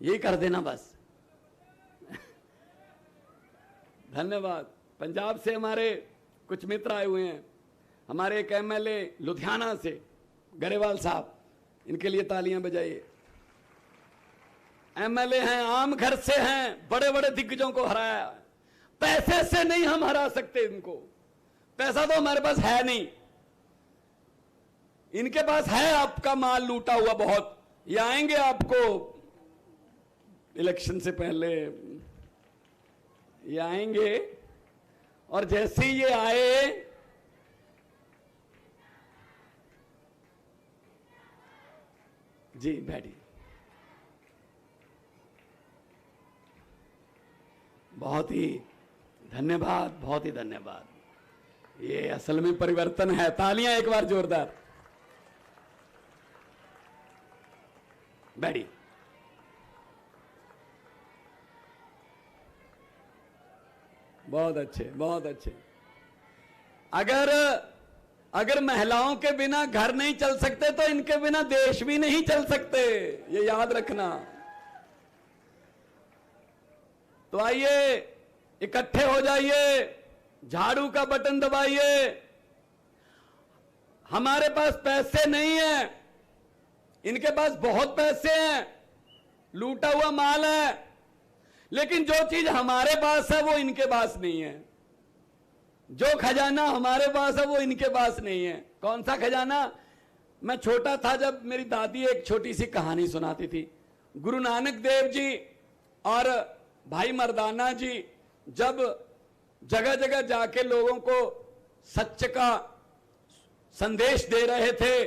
यही कर देना बस। धन्यवाद। पंजाब से हमारे कुछ मित्र आए हुए हैं, हमारे एक एमएलए लुधियाना से गरेवाल साहब, इनके लिए तालियां बजाइए। एमएलए हैं, आम घर से हैं, बड़े बड़े दिग्गजों को हराया। पैसे से नहीं हम हरा सकते इनको, पैसा तो हमारे पास है नहीं, इनके पास है आपका माल लूटा हुआ बहुत। ये आएंगे आपको इलेक्शन से पहले, ये आएंगे और जैसे ही ये आए जी बैठिए। बहुत ही धन्यवाद, बहुत ही धन्यवाद। ये असल में परिवर्तन है। तालियां एक बार जोरदार। बैठिए। बहुत अच्छे, बहुत अच्छे। अगर महिलाओं के बिना घर नहीं चल सकते तो इनके बिना देश भी नहीं चल सकते, ये याद रखना। तो आइए इकट्ठे हो जाइए, झाड़ू का बटन दबाइए। हमारे पास पैसे नहीं है, इनके पास बहुत पैसे हैं, लूटा हुआ माल है, लेकिन जो चीज हमारे पास है वो इनके पास नहीं है। जो खजाना हमारे पास है वो इनके पास नहीं है। कौन सा खजाना? मैं छोटा था जब मेरी दादी एक छोटी सी कहानी सुनाती थी। गुरु नानक देव जी और भाई मर्दाना जी जब जगह जगह जाके लोगों को सत्य का संदेश दे रहे थे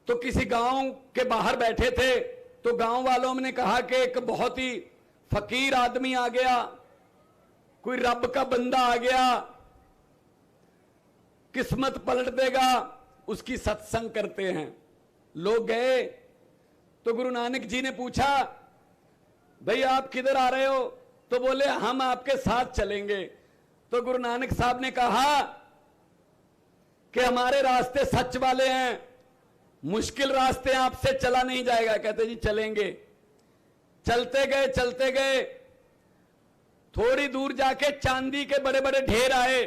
तो किसी गांव के बाहर बैठे थे, तो गांव वालों ने कहा कि एक बहुत ही फकीर आदमी आ गया, कोई रब का बंदा आ गया, किस्मत पलट देगा, उसकी सत्संग करते हैं। लोग गए तो गुरु नानक जी ने पूछा भाई आप किधर आ रहे हो? तो बोले हम आपके साथ चलेंगे। तो गुरु नानक साहब ने कहा कि हमारे रास्ते सच वाले हैं, मुश्किल रास्ते आपसे चला नहीं जाएगा। कहते जी चलेंगे। चलते गए, चलते गए, थोड़ी दूर जाके चांदी के बड़े बड़े ढेर आए,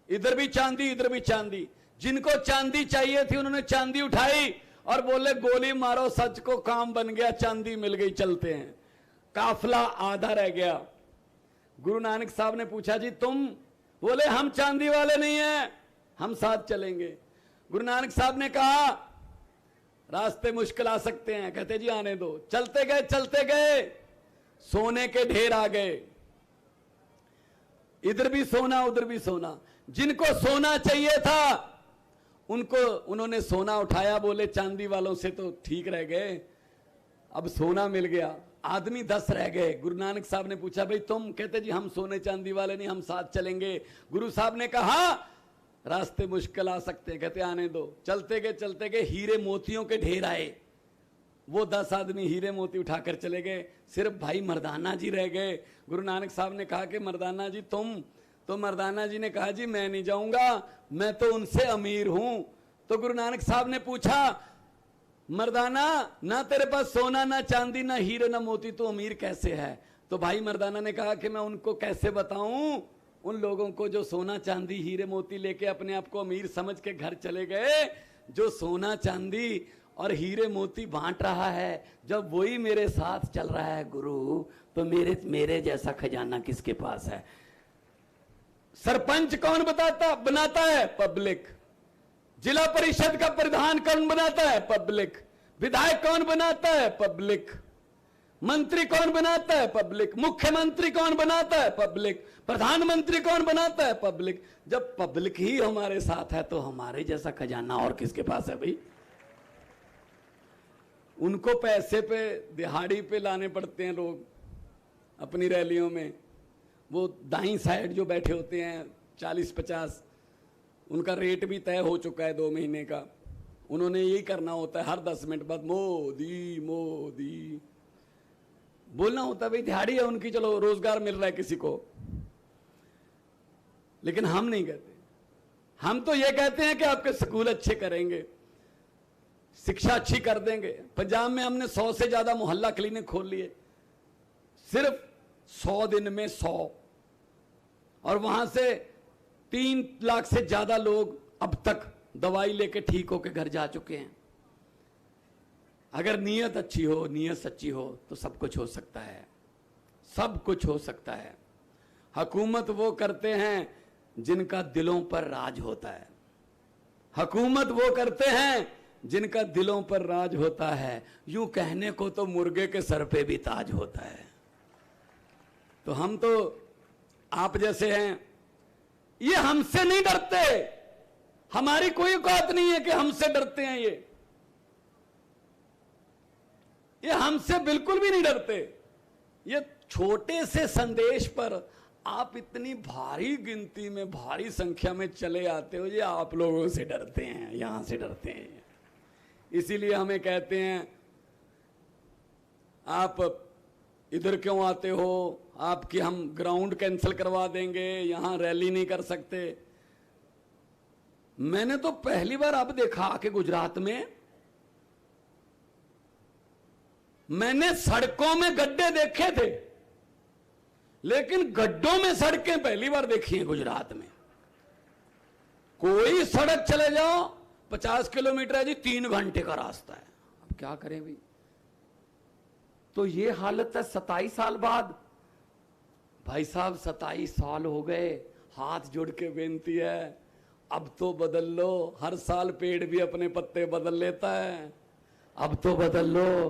इधर भी चांदी इधर भी चांदी। जिनको चांदी चाहिए थी उन्होंने चांदी उठाई और बोले गोली मारो, सच को काम बन गया, चांदी मिल गई, चलते हैं। काफिला आधा रह गया। गुरु नानक साहब ने पूछा जी तुम? बोले हम चांदी वाले नहीं हैं, हम साथ चलेंगे। गुरु नानक साहब ने कहा रास्ते मुश्किल आ सकते हैं। कहते जी आने दो। चलते गए, चलते गए, सोने के ढेर आ गए, इधर भी सोना उधर भी सोना। जिनको सोना चाहिए था उनको उन्होंने सोना उठाया, बोले चांदी वालों से तो ठीक रह गए, अब सोना मिल गया। आदमी 10 रह गए। गुरु नानक साहब ने पूछा भाई तुम? कहते जी हम सोने चांदी वाले नहीं, हम साथ चलेंगे। गुरु साहब ने कहा रास्ते मुश्किल आ सकते हैं, कहते आने दो। चलते गए हीरे मोतियों के ढेर आए। वो 10 आदमी हीरे मोती उठाकर चले गए, सिर्फ भाई मर्दाना जी रह गए। गुरु नानक साहब ने कहा कि मर्दाना जी तुम, तो मर्दाना जी ने कहा जी मैं नहीं जाऊंगा, मैं तो उनसे अमीर हूं। तो गुरु नानक साहब ने पूछा मर्दाना, ना तेरे पास सोना ना चांदी ना हीरे ना मोती, तो अमीर कैसे है? तो भाई मर्दाना ने कहा कि मैं उनको कैसे बताऊं, उन लोगों को जो सोना चांदी हीरे मोती लेके अपने आप को अमीर समझ के घर चले गए, जो सोना चांदी और हीरे मोती बांट रहा है, जब वही मेरे साथ चल रहा है गुरु, तो मेरे जैसा खजाना किसके पास है? सरपंच कौन बनाता है? पब्लिक। जिला परिषद का प्रधान कौन बनाता है? पब्लिक। विधायक कौन बनाता है? पब्लिक। मंत्री कौन बनाता है? पब्लिक। मुख्यमंत्री कौन बनाता है? पब्लिक। प्रधानमंत्री कौन बनाता है? पब्लिक। जब पब्लिक ही हमारे साथ है तो हमारे जैसा खजाना और किसके पास है भाई? उनको पैसे पे, दिहाड़ी पे लाने पड़ते हैं लोग अपनी रैलियों में। वो दाईं साइड जो बैठे होते हैं 40-50, उनका रेट भी तय हो चुका है 2 महीने का। उन्होंने यही करना होता है, हर 10 मिनट बाद मोदी मोदी बोलना होता है। भाई दिहाड़ी है उनकी, चलो रोजगार मिल रहा है किसी को। लेकिन हम नहीं कहते, हम तो ये कहते हैं कि आपके स्कूल अच्छे करेंगे, शिक्षा अच्छी कर देंगे। पंजाब में हमने 100 से ज्यादा मोहल्ला क्लिनिक खोल लिए, सिर्फ 100 दिन में 100, और वहां से 3 लाख से ज्यादा लोग अब तक दवाई लेके ठीक होके घर जा चुके हैं। अगर नीयत अच्छी हो, नीयत सच्ची हो, तो सब कुछ हो सकता है, सब कुछ हो सकता है। हुकूमत वो करते हैं जिनका दिलों पर राज होता है, हुकूमत वो करते हैं जिनका दिलों पर राज होता है। यूं कहने को तो मुर्गे के सर पे भी ताज होता है। तो हम तो आप जैसे हैं, ये हमसे नहीं डरते, हमारी कोई औकात नहीं है कि हमसे डरते हैं। ये हमसे बिल्कुल भी नहीं डरते। ये छोटे से संदेश पर आप इतनी भारी गिनती में, भारी संख्या में चले आते हो, ये आप लोगों से डरते हैं, यहां से डरते हैं। इसीलिए हमें कहते हैं आप इधर क्यों आते हो, आपकी हम ग्राउंड कैंसिल करवा देंगे, यहां रैली नहीं कर सकते। मैंने तो पहली बार अब देखा कि गुजरात में मैंने सड़कों में गड्ढे देखे थे, लेकिन गड्ढों में सड़कें पहली बार देखी हैं गुजरात में। कोई सड़क चले जाओ 50 किलोमीटर है जी, 3 घंटे का रास्ता है। अब क्या करें भाई? तो ये हालत है 27 साल बाद। भाई साहब 27 साल हो गए, हाथ जोड़ के बेनती है, अब तो बदल लो। हर साल पेड़ भी अपने पत्ते बदल लेता है, अब तो बदल लो।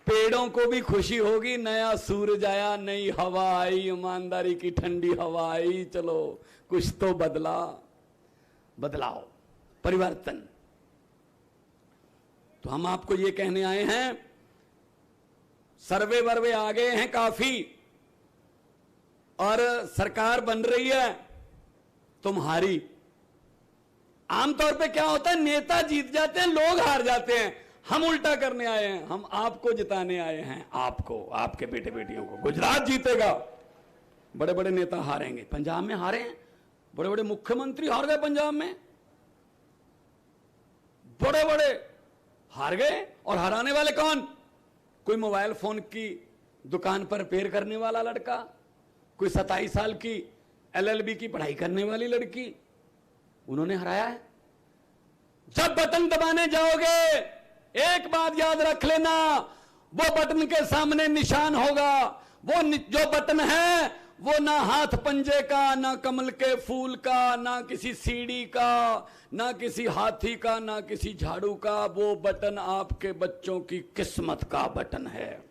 पेड़ों को भी खुशी होगी, नया सूरज आया, नई हवा आई, ईमानदारी की ठंडी हवा आई, चलो कुछ तो बदला। बदलाव, परिवर्तन। तो हम आपको ये कहने आए हैं, सर्वे वर्वे आ गए हैं काफी, और सरकार बन रही है तुम्हारी। आमतौर पे क्या होता है, नेता जीत जाते हैं, लोग हार जाते हैं। हम उल्टा करने आए हैं, हम आपको जिताने आए हैं, आपको, आपके बेटे बेटियों को। गुजरात जीतेगा, बड़े बड़े नेता हारेंगे। पंजाब में हारे हैं, बड़े बड़े मुख्यमंत्री हार गए पंजाब में, बड़े बड़े हार गए। और हराने वाले कौन? कोई मोबाइल फोन की दुकान पर रिपेयर करने वाला लड़का, कोई 27 साल की LLB की पढ़ाई करने वाली लड़की, उन्होंने हराया है। जब बटन दबाने जाओगे, एक बात याद रख लेना, वो बटन के सामने निशान होगा। वो जो बटन है वो ना हाथ पंजे का, ना कमल के फूल का, ना किसी सीढ़ी का, ना किसी हाथी का, ना किसी झाड़ू का। वो बटन आपके बच्चों की किस्मत का बटन है।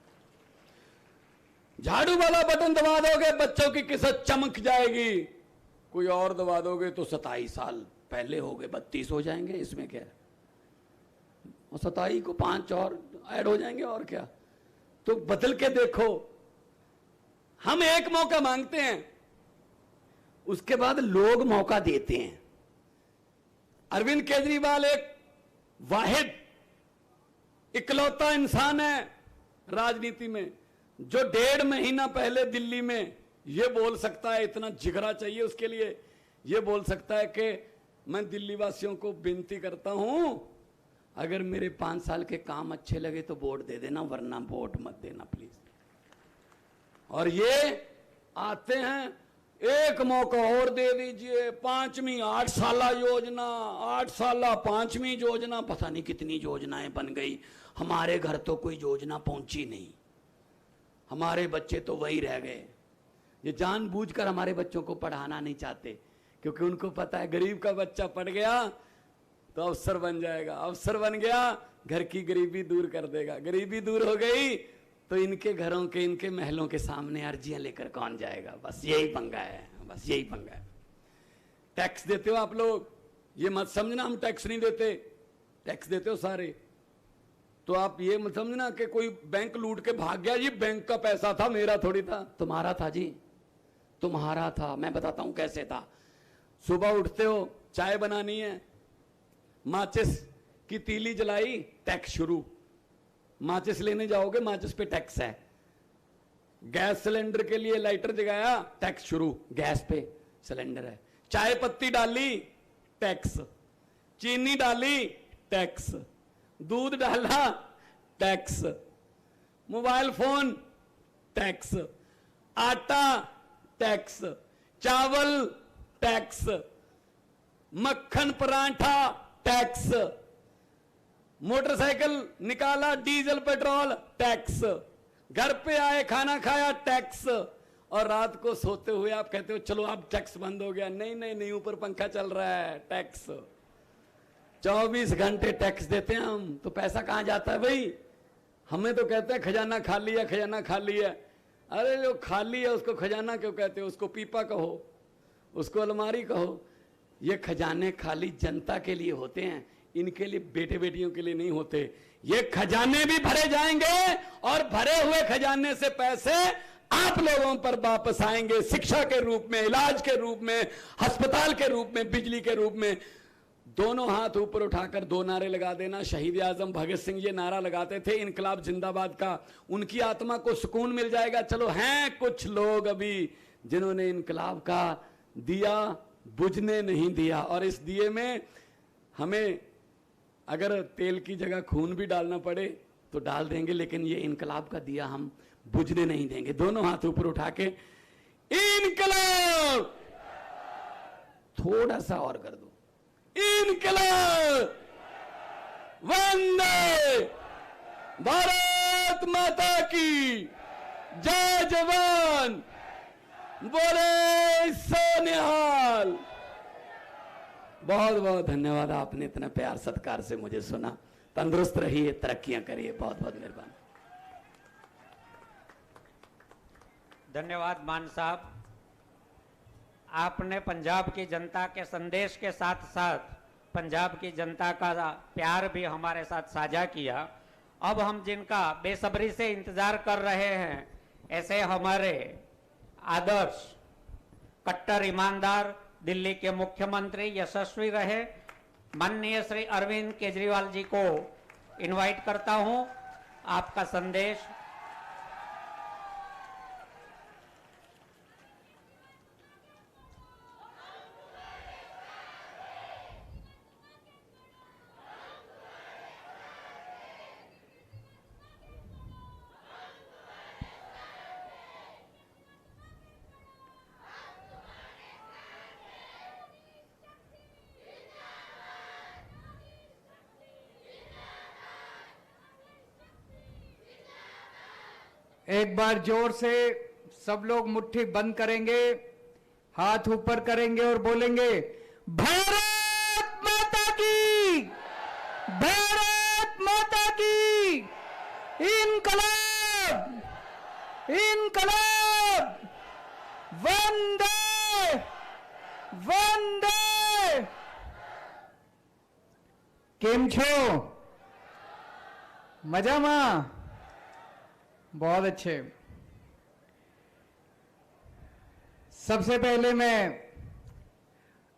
झाड़ू वाला बटन दबा दोगे, बच्चों की किस्मत चमक जाएगी। कोई और दबा दोगे तो 27 साल पहले हो गए 32 हो जाएंगे, इसमें क्या है? और 27 को 5 और ऐड हो जाएंगे, और क्या? तो बदल के देखो। हम एक मौका मांगते हैं, उसके बाद लोग मौका देते हैं। अरविंद केजरीवाल एक वाहिद इकलौता इंसान है राजनीति में जो 1.5 महीना पहले दिल्ली में यह बोल सकता है, इतना जिगरा चाहिए उसके लिए, यह बोल सकता है कि मैं दिल्ली वासियों को विनती करता हूं, अगर मेरे 5 साल के काम अच्छे लगे तो वोट दे देना, वरना वोट मत देना प्लीज। और ये आते हैं, एक मौका और दे दीजिए, 5वीं 8 साला योजना, 8 साला 5वीं योजना, पता नहीं कितनी योजनाएं बन गई, हमारे घर तो कोई योजना पहुंची नहीं, हमारे बच्चे तो वही रह गए। ये जानबूझकर हमारे बच्चों को पढ़ाना नहीं चाहते, क्योंकि उनको पता है गरीब का बच्चा पढ़ गया तो अफसर बन जाएगा, अफसर बन गया घर की गरीबी दूर कर देगा, गरीबी दूर हो गई तो इनके घरों के, इनके महलों के सामने अर्जियां लेकर कौन जाएगा। बस यही पंगा है, बस यही पंगा है। टैक्स देते हो आप लोग, ये मत समझना हम टैक्स नहीं देते, टैक्स देते हो सारे। तो आप ये मत समझना कि कोई बैंक लूट के भाग गया, ये बैंक का पैसा था, मेरा थोड़ी था। तुम्हारा था जी, तुम्हारा था। मैं बताता हूं कैसे था। सुबह उठते हो, चाय बनानी है, माचिस की तीली जलाई, टैक्स शुरू। माचिस लेने जाओगे, माचिस पे टैक्स है। गैस सिलेंडर के लिए लाइटर जगाया, टैक्स शुरू, गैस पे सिलेंडर है। चाय पत्ती डाली, टैक्स। चीनी डाली, टैक्स। दूध डाला, टैक्स। Mobile phone, tax. आटा, टैक्स। चावल, टैक्स। मक्खन पराठा, टैक्स। मोटरसाइकिल निकाला, डीजल पेट्रोल, टैक्स। घर पे आए, खाना खाया, टैक्स। और रात को सोते हुए आप कहते हो चलो अब टैक्स बंद हो गया, नहीं नहीं नहीं, ऊपर पंखा चल रहा है, टैक्स। 24 घंटे टैक्स देते हैं हम, तो पैसा कहां जाता है भाई? हमें तो कहते हैं खजाना खाली है, खजाना खाली है। अरे जो खाली है उसको खजाना क्यों कहते हो? उसको पीपा कहो, उसको अलमारी कहो। ये खजाने खाली जनता के लिए होते हैं, इनके लिए, बेटे बेटियों के लिए नहीं होते। ये खजाने भी भरे जाएंगे और भरे हुए खजाने से पैसे आप लोगों पर वापस आएंगे, शिक्षा के रूप में, इलाज के रूप में, अस्पताल के रूप में, बिजली के रूप में। दोनों हाथ ऊपर उठाकर 2 नारे लगा देना। शहीद आजम भगत सिंह ये नारा लगाते थे, इनकलाब जिंदाबाद का। उनकी आत्मा को सुकून मिल जाएगा। चलो हैं कुछ लोग अभी जिन्होंने इनकलाब का दिया बुझने नहीं दिया, और इस दिए में हमें अगर तेल की जगह खून भी डालना पड़े तो डाल देंगे, लेकिन ये इनकलाब का दिया हम बुझने नहीं देंगे। दोनों हाथ ऊपर उठा के इनकलाब, थोड़ा सा और कर दो, इनकलाब, वंदे भारत माता की जय जवान, बोले सोनिहाल। बहुत बहुत धन्यवाद, आपने इतना प्यार सत्कार से मुझे सुना। तंदुरुस्त रहिए, तरक्कियां करिए। बहुत बहुत मेहरबानी। धन्यवाद मान साहब, आपने पंजाब की जनता के संदेश के साथ साथ पंजाब की जनता का प्यार भी हमारे साथ साझा किया। अब हम जिनका बेसब्री से इंतजार कर रहे हैं, ऐसे हमारे आदर्श, कट्टर ईमानदार दिल्ली के मुख्यमंत्री, यशस्वी रहे, माननीय श्री अरविंद केजरीवाल जी को इनवाइट करता हूं। आपका संदेश। एक बार जोर से सब लोग मुट्ठी बंद करेंगे, हाथ ऊपर करेंगे और बोलेंगे भारत माता की, भारत माता की, इनकलाब, इनकलाब, वंदे वंदे। केम छो? मजामा? बहुत अच्छे। सबसे पहले मैं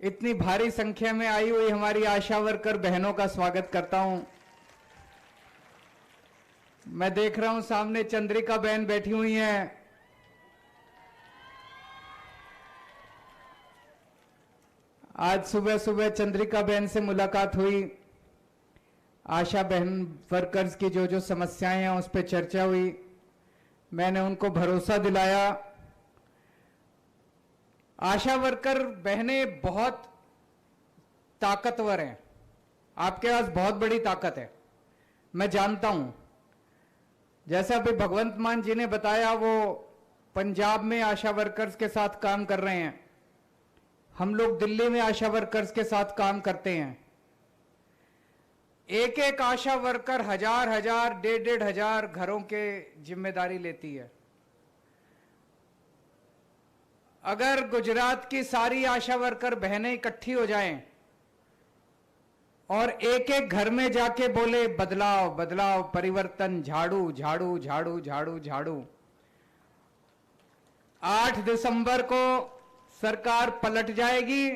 इतनी भारी संख्या में आई हुई हमारी आशा वर्कर बहनों का स्वागत करता हूं। मैं देख रहा हूं सामने चंद्रिका बहन बैठी हुई हैं। आज सुबह सुबह चंद्रिका बहन से मुलाकात हुई। आशा बहन वर्कर्स की जो जो समस्याएं हैं उस पर चर्चा हुई। मैंने उनको भरोसा दिलाया। आशा वर्कर बहनें बहुत ताकतवर हैं। आपके पास बहुत बड़ी ताकत है, मैं जानता हूं। जैसा अभी भगवंत मान जी ने बताया, वो पंजाब में आशा वर्कर्स के साथ काम कर रहे हैं। हम लोग दिल्ली में आशा वर्कर्स के साथ काम करते हैं। एक एक आशा वर्कर 1000-1000, 1500 घरों के जिम्मेदारी लेती है। अगर गुजरात की सारी आशा वर्कर बहनें इकट्ठी हो जाएं और एक एक घर में जाके बोले बदलाव बदलाव, परिवर्तन, झाड़ू झाड़ू झाड़ू झाड़ू झाड़ू, 8 दिसंबर को सरकार पलट जाएगी।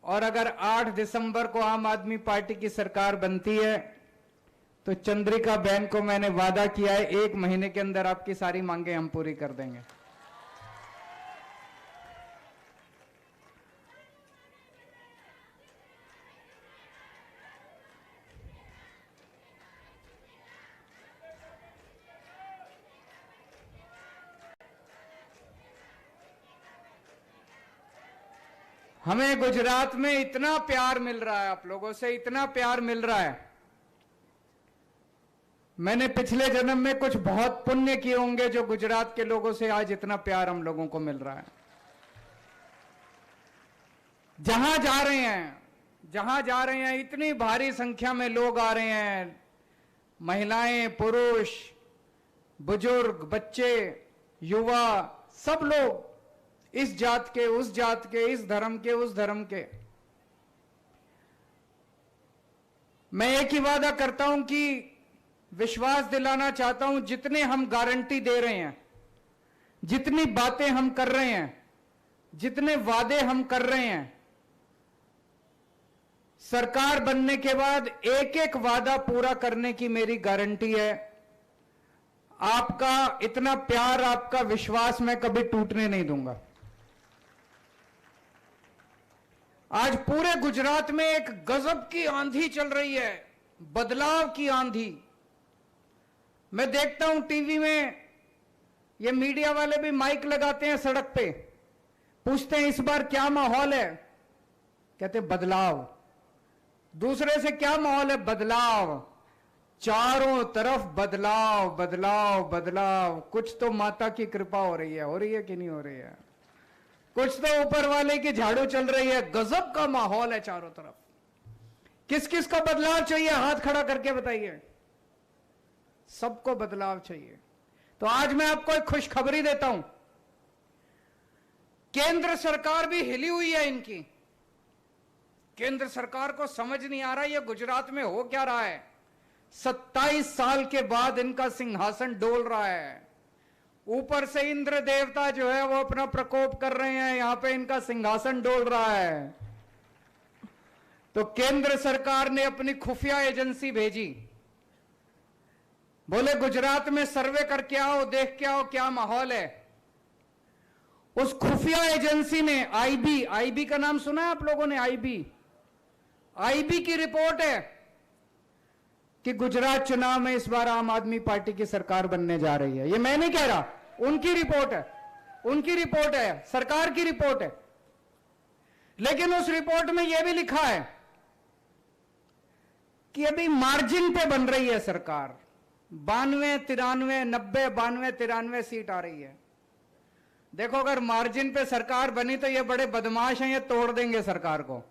और अगर 8 दिसंबर को आम आदमी पार्टी की सरकार बनती है तो चंद्रिका बहन को मैंने वादा किया है 1 महीने के अंदर आपकी सारी मांगें हम पूरी कर देंगे। हमें गुजरात में इतना प्यार मिल रहा है, आप लोगों से इतना प्यार मिल रहा है। मैंने पिछले जन्म में कुछ बहुत पुण्य किए होंगे जो गुजरात के लोगों से आज इतना प्यार हम लोगों को मिल रहा है। जहां जा रहे हैं इतनी भारी संख्या में लोग आ रहे हैं। महिलाएं, पुरुष, बुजुर्ग, बच्चे, युवा, सब लोग, इस जात के, उस जात के, इस धर्म के, उस धर्म के। मैं एक ही वादा करता हूं कि विश्वास दिलाना चाहता हूं, जितने हम गारंटी दे रहे हैं, जितनी बातें हम कर रहे हैं, जितने वादे हम कर रहे हैं, सरकार बनने के बाद एक एक वादा पूरा करने की मेरी गारंटी है। आपका इतना प्यार, आपका विश्वास मैं कभी टूटने नहीं दूंगा। आज पूरे गुजरात में एक गजब की आंधी चल रही है, बदलाव की आंधी। मैं देखता हूं टीवी में, ये मीडिया वाले भी माइक लगाते हैं सड़क पे, पूछते हैं इस बार क्या माहौल है, कहते बदलाव। दूसरे से क्या माहौल है, बदलाव। चारों तरफ बदलाव बदलाव बदलाव। कुछ तो माता की कृपा हो रही है कि नहीं हो रही है? कुछ तो ऊपर वाले की झाड़ू चल रही है। गजब का माहौल है चारों तरफ। किस किस को बदलाव चाहिए, हाथ खड़ा करके बताइए। सबको बदलाव चाहिए। तो आज मैं आपको एक खुशखबरी देता हूं। केंद्र सरकार भी हिली हुई है इनकी। केंद्र सरकार को समझ नहीं आ रहा ये गुजरात में हो क्या रहा है। 27 साल के बाद इनका सिंहासन डोल रहा है। ऊपर से इंद्र देवता जो है वो अपना प्रकोप कर रहे हैं, यहां पे इनका सिंहासन डोल रहा है। तो केंद्र सरकार ने अपनी खुफिया एजेंसी भेजी, बोले गुजरात में सर्वे करके आओ, देख के आओ क्या माहौल है। उस खुफिया एजेंसी ने आईबी का नाम सुना है आप लोगों ने? आईबी की रिपोर्ट है कि गुजरात चुनाव में इस बार आम आदमी पार्टी की सरकार बनने जा रही है। ये मैं नहीं कह रहा, उनकी रिपोर्ट है, सरकार की रिपोर्ट है। लेकिन उस रिपोर्ट में यह भी लिखा है कि अभी मार्जिन पे बन रही है सरकार। 92-93 सीट आ रही है। देखो, अगर मार्जिन पे सरकार बनी तो ये बड़े बदमाश हैं, ये तोड़ देंगे सरकार को।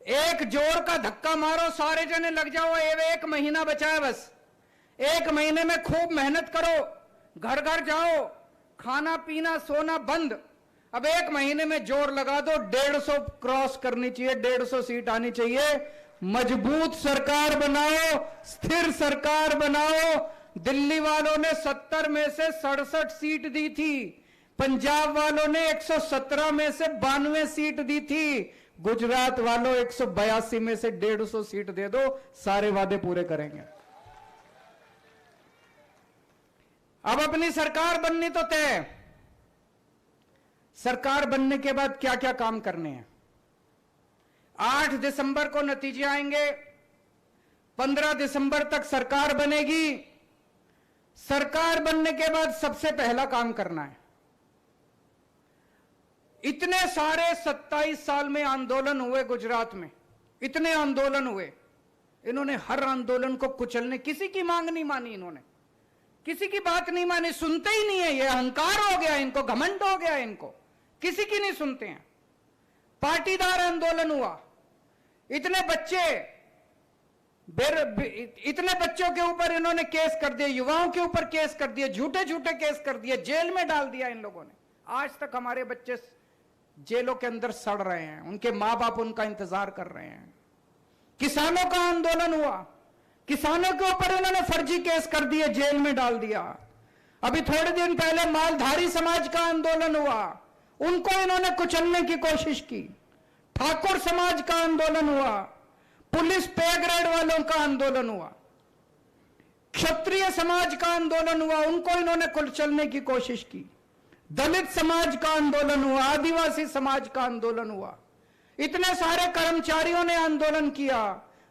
एक जोर का धक्का मारो, सारे जने लग जाओ। 1 महीना बचा है बस। 1 महीने में खूब मेहनत करो, घर घर जाओ, खाना पीना सोना बंद। अब 1 महीने में जोर लगा दो, 150 क्रॉस करनी चाहिए, 150 सीट आनी चाहिए। मजबूत सरकार बनाओ, स्थिर सरकार बनाओ। दिल्ली वालों ने 70 में से 67 सीट दी थी। पंजाब वालों ने 117 में से 92 सीट दी थी, गुजरात वालों 182 में से 150 सीट दे दो, सारे वादे पूरे करेंगे। अब अपनी सरकार बननी तो तय। सरकार बनने के बाद क्या क्या काम करने हैं? 8 दिसंबर को नतीजे आएंगे, 15 दिसंबर तक सरकार बनेगी। सरकार बनने के बाद सबसे पहला काम करना है, इतने सारे 27 साल में आंदोलन हुए गुजरात में, इतने आंदोलन हुए, इन्होंने हर आंदोलन को कुचलने, किसी की मांग नहीं मानी, इन्होंने किसी की बात नहीं मानी, सुनते ही नहीं है। ये अहंकार हो गया इनको, घमंड हो गया इनको, किसी की नहीं सुनते हैं। पाटीदार आंदोलन हुआ, इतने बच्चों के ऊपर इन्होंने केस कर दिए, युवाओं के ऊपर केस कर दिए, झूठे झूठे केस कर दिए, जेल में डाल दिया इन लोगों ने। आज तक हमारे बच्चे जेलों के अंदर सड़ रहे हैं, उनके मां बाप उनका इंतजार कर रहे हैं। किसानों का आंदोलन हुआ, किसानों के ऊपर इन्होंने फर्जी केस कर दिए, जेल में डाल दिया। अभी थोड़े दिन पहले मालधारी समाज का आंदोलन हुआ, उनको इन्होंने कुचलने की कोशिश की। ठाकुर समाज का आंदोलन हुआ, पुलिस पे ग्रेड वालों का आंदोलन हुआ, क्षत्रिय समाज का आंदोलन हुआ, उनको इन्होंने कुचलने की कोशिश की। दलित समाज का आंदोलन हुआ, आदिवासी समाज का आंदोलन हुआ, इतने सारे कर्मचारियों ने आंदोलन किया,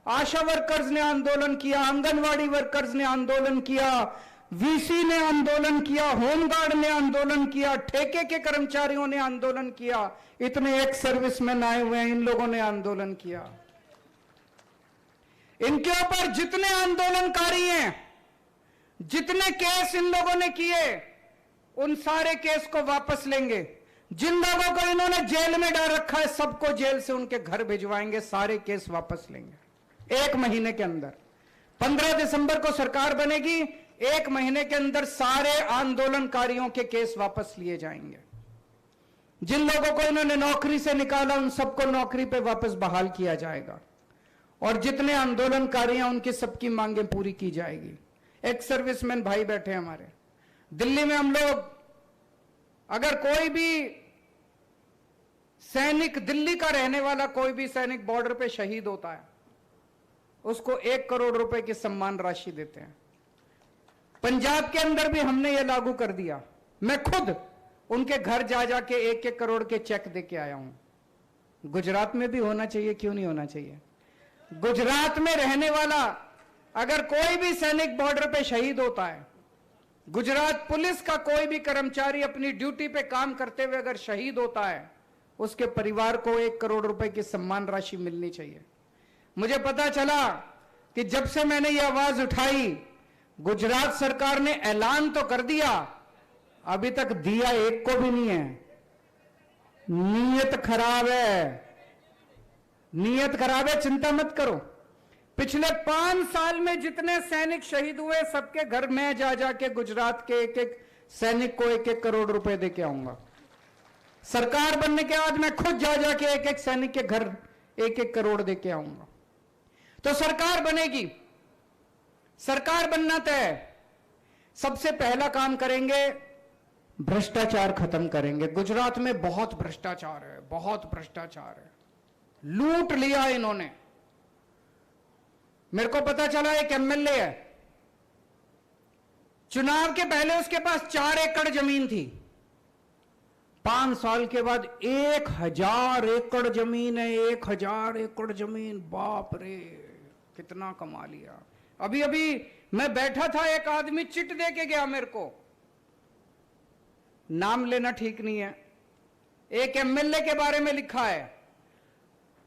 आशा वर्कर्स ने आंदोलन किया, आंगनवाड़ी वर्कर्स ने आंदोलन किया, वीसी ने आंदोलन किया, होमगार्ड ने आंदोलन किया, ठेके के कर्मचारियों ने आंदोलन किया, इतने एक सर्विसमैन आए हुए हैं, इन लोगों ने आंदोलन किया। इनके ऊपर जितने आंदोलनकारी हैं, जितने केस इन लोगों ने किए, उन सारे केस को वापस लेंगे। जिन लोगों को इन्होंने जेल में डाल रखा है, सबको जेल से उनके घर भिजवाएंगे, सारे केस वापस लेंगे 1 महीने के अंदर। 15 दिसंबर को सरकार बनेगी, 1 महीने के अंदर सारे आंदोलनकारियों के केस वापस लिए जाएंगे। जिन लोगों को इन्होंने नौकरी से निकाला, उन सबको नौकरी पे वापस बहाल किया जाएगा, और जितने आंदोलनकारी हैं उनकी सबकी मांगें पूरी की जाएगी। एक सर्विसमैन भाई बैठे हैं हमारे दिल्ली में, हम लोग, अगर कोई भी सैनिक, दिल्ली का रहने वाला कोई भी सैनिक बॉर्डर पे शहीद होता है, उसको 1 करोड़ रुपए की सम्मान राशि देते हैं। पंजाब के अंदर भी हमने ये लागू कर दिया। मैं खुद उनके घर जा जाके 1-1 करोड़ के चेक दे के आया हूं। गुजरात में भी होना चाहिए, क्यों नहीं होना चाहिए? गुजरात में रहने वाला अगर कोई भी सैनिक बॉर्डर पे शहीद होता है, गुजरात पुलिस का कोई भी कर्मचारी अपनी ड्यूटी पे काम करते हुए अगर शहीद होता है, उसके परिवार को 1 करोड़ रुपए की सम्मान राशि मिलनी चाहिए। मुझे पता चला कि जब से मैंने ये आवाज उठाई, गुजरात सरकार ने ऐलान तो कर दिया, अभी तक दिया एक को भी नहीं है। नीयत खराब है, नीयत खराब है, चिंता मत करो। पिछले 5 साल में जितने सैनिक शहीद हुए, सबके घर में जा जाके गुजरात के 1-1 सैनिक को 1-1 करोड़ रुपए दे के आऊंगा। सरकार बनने के बाद मैं खुद जा जाके 1-1 सैनिक के घर 1-1 करोड़ दे के आऊंगा। तो सरकार बनेगी, सरकार बनना तय। सबसे पहला काम करेंगे, भ्रष्टाचार खत्म करेंगे। गुजरात में बहुत भ्रष्टाचार है, बहुत भ्रष्टाचार है, लूट लिया इन्होंने। मेरे को पता चला एक एमएलए है, चुनाव के पहले उसके पास 4 एकड़ जमीन थी, 5 साल के बाद 1000 एकड़ जमीन है। 1000 एकड़ जमीन, बाप रे, कितना कमा लिया। अभी अभी मैं बैठा था, एक आदमी चिट दे के गया मेरे को, नाम लेना ठीक नहीं है, एक एमएलए के बारे में लिखा है,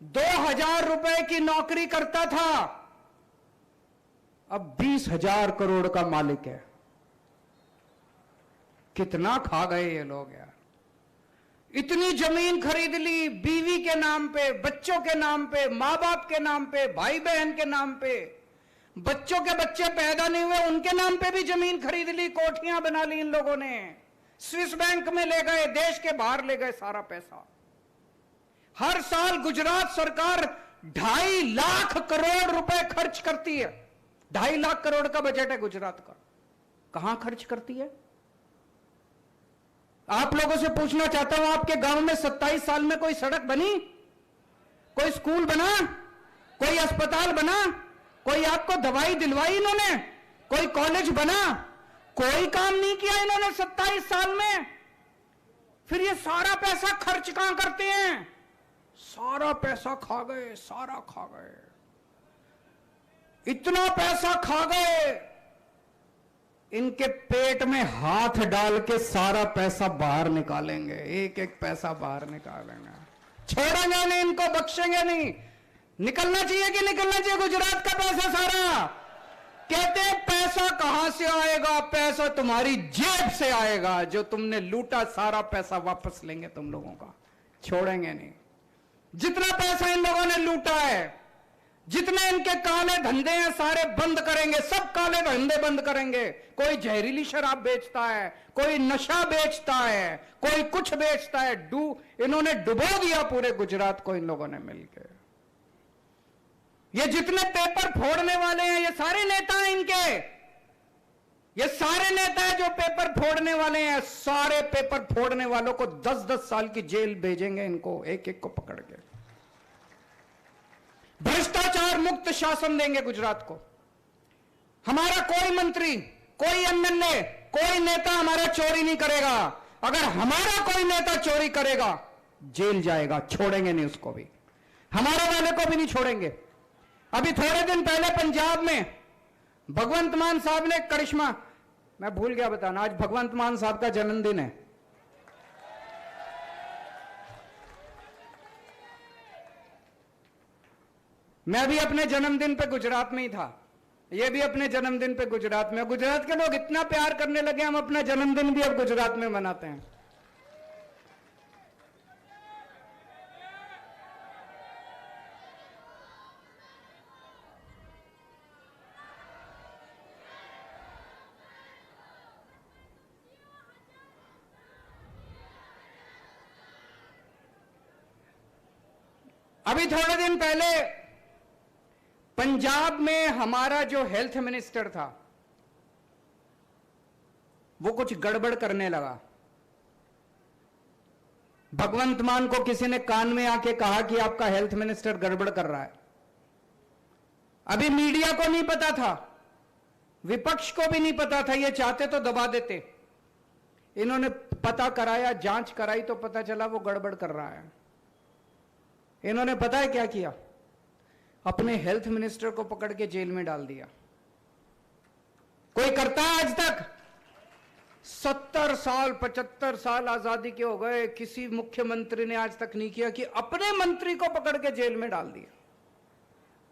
2000 रुपए की नौकरी करता था, अब 20,000 करोड़ का मालिक है। कितना खा गए ये लोग यार। इतनी जमीन खरीद ली, बीवी के नाम पे, बच्चों के नाम पे, मां बाप के नाम पे, भाई बहन के नाम पे, बच्चों के बच्चे पैदा नहीं हुए उनके नाम पे भी जमीन खरीद ली, कोठियां बना ली इन लोगों ने, स्विस बैंक में ले गए, देश के बाहर ले गए सारा पैसा। हर साल गुजरात सरकार 2.5 लाख करोड़ रुपए खर्च करती है। 2.5 लाख करोड़ का बजट है गुजरात का, कहां खर्च करती है? आप लोगों से पूछना चाहता हूं, आपके गांव में 27 साल में कोई सड़क बनी, कोई स्कूल बना, कोई अस्पताल बना, कोई आपको दवाई दिलवाई इन्होंने, कोई कॉलेज बना? कोई काम नहीं किया इन्होंने 27 साल में। फिर ये सारा पैसा खर्च कहां करते हैं? सारा पैसा खा गए, सारा खा गए, इतना पैसा खा गए, इनके पेट में हाथ डाल के सारा पैसा बाहर निकालेंगे, एक एक पैसा बाहर निकालेंगे, छोड़ेंगे नहीं इनको, बख्शेंगे नहीं। निकलना चाहिए कि निकलना चाहिए गुजरात का पैसा सारा? कहते हैं पैसा कहां से आएगा? पैसा तुम्हारी जेब से आएगा, जो तुमने लूटा सारा पैसा वापस लेंगे तुम लोगों का, छोड़ेंगे नहीं। जितना पैसा इन लोगों ने लूटा है, जितने इनके काले धंधे हैं सारे बंद करेंगे, सब काले धंधे बंद करेंगे। कोई जहरीली शराब बेचता है, कोई नशा बेचता है, कोई कुछ बेचता है, इन्होंने डुबो दिया पूरे गुजरात को इन लोगों ने मिलकर। ये जितने पेपर फोड़ने वाले हैं ये सारे नेता हैं इनके, ये सारे नेता हैं जो पेपर फोड़ने वाले हैं। सारे पेपर फोड़ने वालों को 10-10 साल की जेल भेजेंगे इनको, एक एक को पकड़ के। भ्रष्टाचार मुक्त शासन देंगे गुजरात को। हमारा कोई मंत्री, कोई एमएलए, कोई नेता हमारा चोरी नहीं करेगा। अगर हमारा कोई नेता चोरी करेगा जेल जाएगा, छोड़ेंगे नहीं उसको भी, हमारे वाले को भी नहीं छोड़ेंगे। अभी थोड़े दिन पहले पंजाब में भगवंत मान साहब ने करिश्मा, मैं भूल गया बताना, आज भगवंत मान साहब का जन्मदिन है। मैं भी अपने जन्मदिन पे गुजरात में ही था, ये भी अपने जन्मदिन पे गुजरात में। गुजरात के लोग इतना प्यार करने लगे, हम अपना जन्मदिन भी अब गुजरात में मनाते हैं। अभी थोड़े दिन पहले पंजाब में हमारा जो हेल्थ मिनिस्टर था वो कुछ गड़बड़ करने लगा। भगवंत मान को किसी ने कान में आके कहा कि आपका हेल्थ मिनिस्टर गड़बड़ कर रहा है। अभी मीडिया को नहीं पता था, विपक्ष को भी नहीं पता था, ये चाहते तो दबा देते। इन्होंने पता कराया, जांच कराई तो पता चला वो गड़बड़ कर रहा है। इन्होंने पता है क्या किया? अपने हेल्थ मिनिस्टर को पकड़ के जेल में डाल दिया। कोई करता है आज तक? 70 साल 75 साल आजादी के हो गए, किसी मुख्यमंत्री ने आज तक नहीं किया कि अपने मंत्री को पकड़ के जेल में डाल दिया।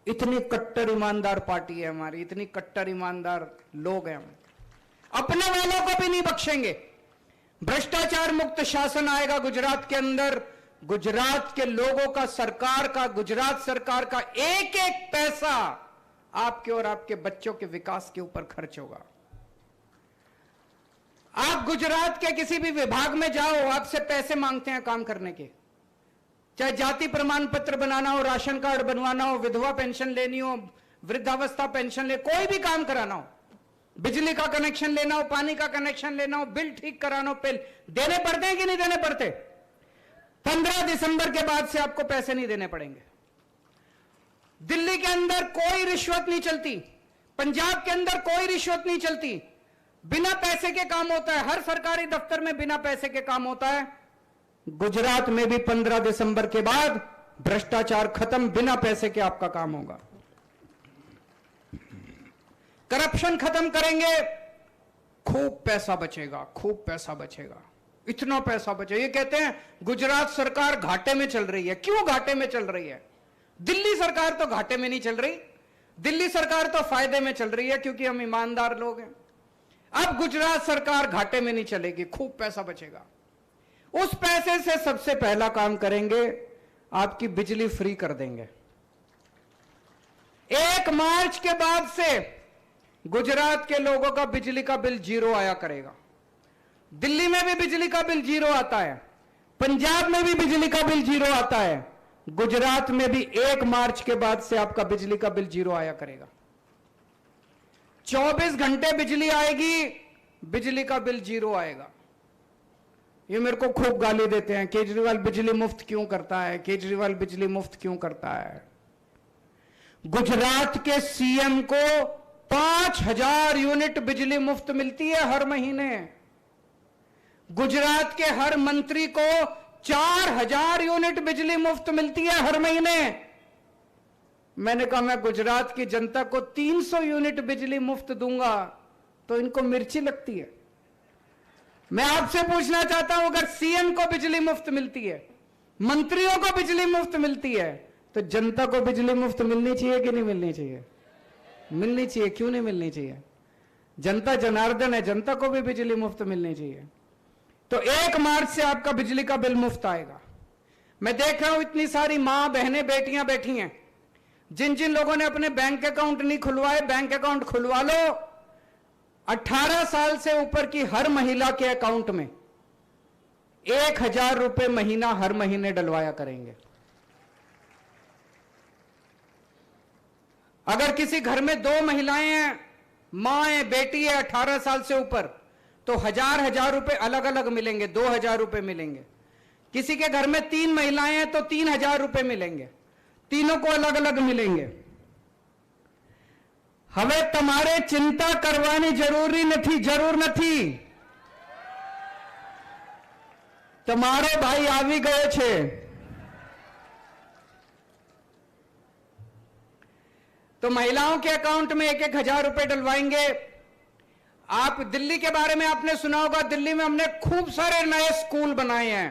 इतनी कट्टर ईमानदार पार्टी है हमारी, इतनी कट्टर ईमानदार लोग हैं हम, अपने वालों को भी नहीं बख्शेंगे। भ्रष्टाचार मुक्त शासन आएगा गुजरात के अंदर। गुजरात के लोगों का, सरकार का, गुजरात सरकार का एक एक पैसा आपके और आपके बच्चों के विकास के ऊपर खर्च होगा। आप गुजरात के किसी भी विभाग में जाओ, आपसे पैसे मांगते हैं काम करने के, चाहे जाति प्रमाण पत्र बनाना हो, राशन कार्ड बनवाना हो, विधवा पेंशन लेनी हो, वृद्धावस्था पेंशन ले, कोई भी काम कराना हो, बिजली का कनेक्शन लेना हो, पानी का कनेक्शन लेना हो, बिल ठीक कराना हो, बिल देने पड़ते हैं कि नहीं देने पड़ते? 15 दिसंबर के बाद से आपको पैसे नहीं देने पड़ेंगे। दिल्ली के अंदर कोई रिश्वत नहीं चलती, पंजाब के अंदर कोई रिश्वत नहीं चलती, बिना पैसे के काम होता है। हर सरकारी दफ्तर में बिना पैसे के काम होता है। गुजरात में भी 15 दिसंबर के बाद भ्रष्टाचार खत्म, बिना पैसे के आपका काम होगा। करप्शन खत्म करेंगे, खूब पैसा बचेगा, खूब पैसा बचेगा, इतना पैसा बचे। ये कहते हैं गुजरात सरकार घाटे में चल रही है। क्यों घाटे में चल रही है? दिल्ली सरकार तो घाटे में नहीं चल रही, दिल्ली सरकार तो फायदे में चल रही है, क्योंकि हम ईमानदार लोग हैं। अब गुजरात सरकार घाटे में नहीं चलेगी, खूब पैसा बचेगा। उस पैसे से सबसे पहला काम करेंगे, आपकी बिजली फ्री कर देंगे। 1 मार्च के बाद से गुजरात के लोगों का बिजली का बिल 0 आया करेगा। दिल्ली में भी बिजली का बिल 0 आता है, पंजाब में भी बिजली का बिल 0 आता है, गुजरात में भी 1 मार्च के बाद से आपका बिजली का बिल 0 आया करेगा। 24 घंटे बिजली आएगी, बिजली का बिल 0 आएगा। ये मेरे को खूब गाली देते हैं, केजरीवाल बिजली मुफ्त क्यों करता है, केजरीवाल बिजली मुफ्त क्यों करता है। गुजरात के सीएम को 5000 यूनिट बिजली मुफ्त मिलती है हर महीने। गुजरात के हर मंत्री को 4000 यूनिट बिजली मुफ्त मिलती है हर महीने। मैंने कहा मैं गुजरात की जनता को 300 यूनिट बिजली मुफ्त दूंगा तो इनको मिर्ची लगती है। मैं आपसे पूछना चाहता हूं, अगर सीएम को बिजली मुफ्त मिलती है, मंत्रियों को बिजली मुफ्त मिलती है, तो जनता को बिजली मुफ्त मिलनी चाहिए कि नहीं मिलनी चाहिए? मिलनी चाहिए। क्यों नहीं मिलनी चाहिए? जनता जनार्दन है, जनता को भी बिजली मुफ्त मिलनी चाहिए। तो 1 मार्च से आपका बिजली का बिल मुफ्त आएगा। मैं देख रहा हूं इतनी सारी मां बहनें बेटियां बैठी हैं, जिन जिन लोगों ने अपने बैंक अकाउंट नहीं खुलवाए, बैंक अकाउंट खुलवा लो। 18 साल से ऊपर की हर महिला के अकाउंट में 1000 रुपए महीना हर महीने डलवाया करेंगे। अगर किसी घर में 2 महिलाएं हैं, मां है, बेटी है 18 साल से ऊपर, तो 1000 रुपए अलग अलग मिलेंगे, 2000 रुपए मिलेंगे। किसी के घर में 3 महिलाएं हैं तो 3000 रुपए मिलेंगे, तीनों को अलग अलग मिलेंगे। હવે તમારે चिंता करवानी જરૂર નથી। તમારો ભાઈ આવી ગયો છે। तो महिलाओं के अकाउंट में 1000 रुपए डलवाएंगे। आप दिल्ली के बारे में आपने सुना होगा, दिल्ली में हमने खूब सारे नए स्कूल बनाए हैं,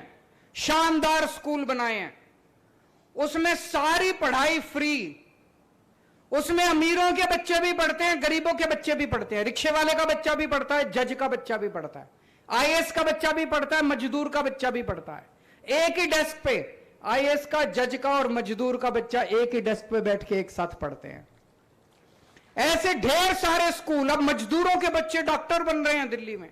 शानदार स्कूल बनाए हैं। उसमें सारी पढ़ाई फ्री। उसमें अमीरों के बच्चे भी पढ़ते हैं, गरीबों के बच्चे भी पढ़ते हैं, रिक्शे वाले का बच्चा भी पढ़ता है, जज का बच्चा भी पढ़ता है, आईएएस का बच्चा भी पढ़ता है, मजदूर का बच्चा भी पढ़ता है। एक ही डेस्क पे आईएएस का, जज का और मजदूर का बच्चा एक ही डेस्क पे बैठ के एक साथ पढ़ते हैं। ऐसे ढेर सारे स्कूल। अब मजदूरों के बच्चे डॉक्टर बन रहे हैं दिल्ली में,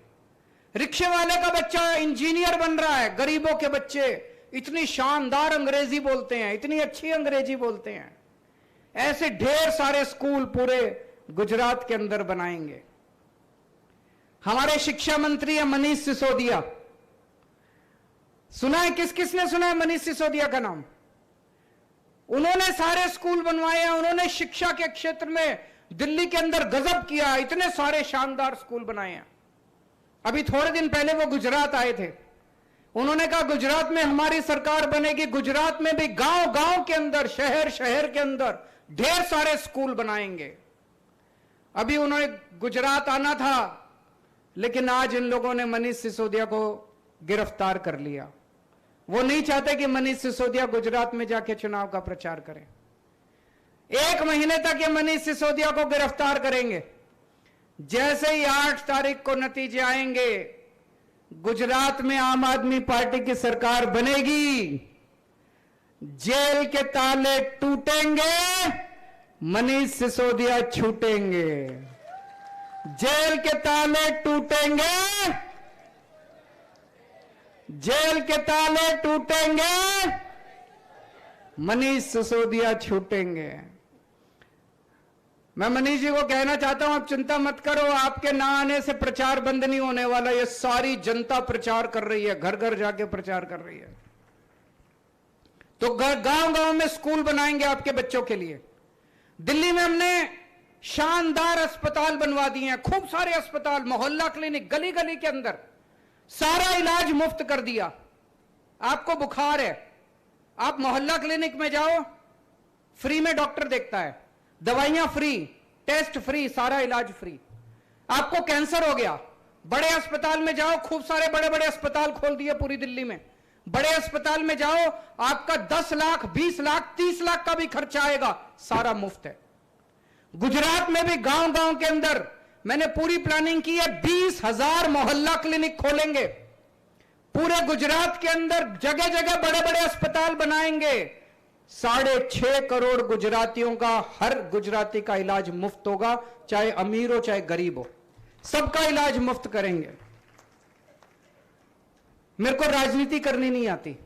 रिक्शे वाले का बच्चा इंजीनियर बन रहा है, गरीबों के बच्चे इतनी शानदार अंग्रेजी बोलते हैं, इतनी अच्छी अंग्रेजी बोलते हैं। ऐसे ढेर सारे स्कूल पूरे गुजरात के अंदर बनाएंगे। हमारे शिक्षा मंत्री है मनीष सिसोदिया। सुना है? किस किसने सुना है मनीष सिसोदिया का नाम? उन्होंने सारे स्कूल बनवाए हैं, उन्होंने शिक्षा के क्षेत्र में दिल्ली के अंदर गजब किया, इतने सारे शानदार स्कूल बनाए हैं। अभी थोड़े दिन पहले वो गुजरात आए थे। उन्होंने कहा गुजरात में हमारी सरकार बनेगी, गुजरात में भी गांव गांव के अंदर, शहर शहर के अंदर ढेर सारे स्कूल बनाएंगे। अभी उन्होंने गुजरात आना था, लेकिन आज इन लोगों ने मनीष सिसोदिया को गिरफ्तार कर लिया। वो नहीं चाहते कि मनीष सिसोदिया गुजरात में जाके चुनाव का प्रचार करें। 1 महीने तक ये मनीष सिसोदिया को गिरफ्तार करेंगे। जैसे ही 8 तारीख को नतीजे आएंगे, गुजरात में आम आदमी पार्टी की सरकार बनेगी, जेल के ताले टूटेंगे, मनीष सिसोदिया छूटेंगे। जेल के ताले टूटेंगे, जेल के ताले टूटेंगे, मनीष सिसोदिया छूटेंगे। मैं मनीष जी को कहना चाहता हूं, आप चिंता मत करो, आपके ना आने से प्रचार बंद नहीं होने वाला। ये सारी जनता प्रचार कर रही है, घर घर जाके प्रचार कर रही है। तो गांव गांव में स्कूल बनाएंगे आपके बच्चों के लिए। दिल्ली में हमने शानदार अस्पताल बनवा दिए हैं, खूब सारे अस्पताल, मोहल्ला क्लिनिक, गली गली के अंदर सारा इलाज मुफ्त कर दिया। आपको बुखार है, आप मोहल्ला क्लिनिक में जाओ, फ्री में डॉक्टर देखता है, दवाइयां फ्री, टेस्ट फ्री, सारा इलाज फ्री। आपको कैंसर हो गया, बड़े अस्पताल में जाओ, खूब सारे बड़े बड़े अस्पताल खोल दिए पूरी दिल्ली में। बड़े अस्पताल में जाओ, आपका 10 लाख, 20 लाख, 30 लाख का भी खर्चा आएगा, सारा मुफ्त है। गुजरात में भी गांव गांव के अंदर मैंने पूरी प्लानिंग की है, 20,000 मोहल्ला क्लिनिक खोलेंगे पूरे गुजरात के अंदर। जगह जगह बड़े बड़े अस्पताल बनाएंगे। 6.5 करोड़ गुजरातियों का, हर गुजराती का इलाज मुफ्त होगा, चाहे अमीर हो चाहे गरीब हो, सबका इलाज मुफ्त करेंगे। मेरे को राजनीति करनी नहीं आती,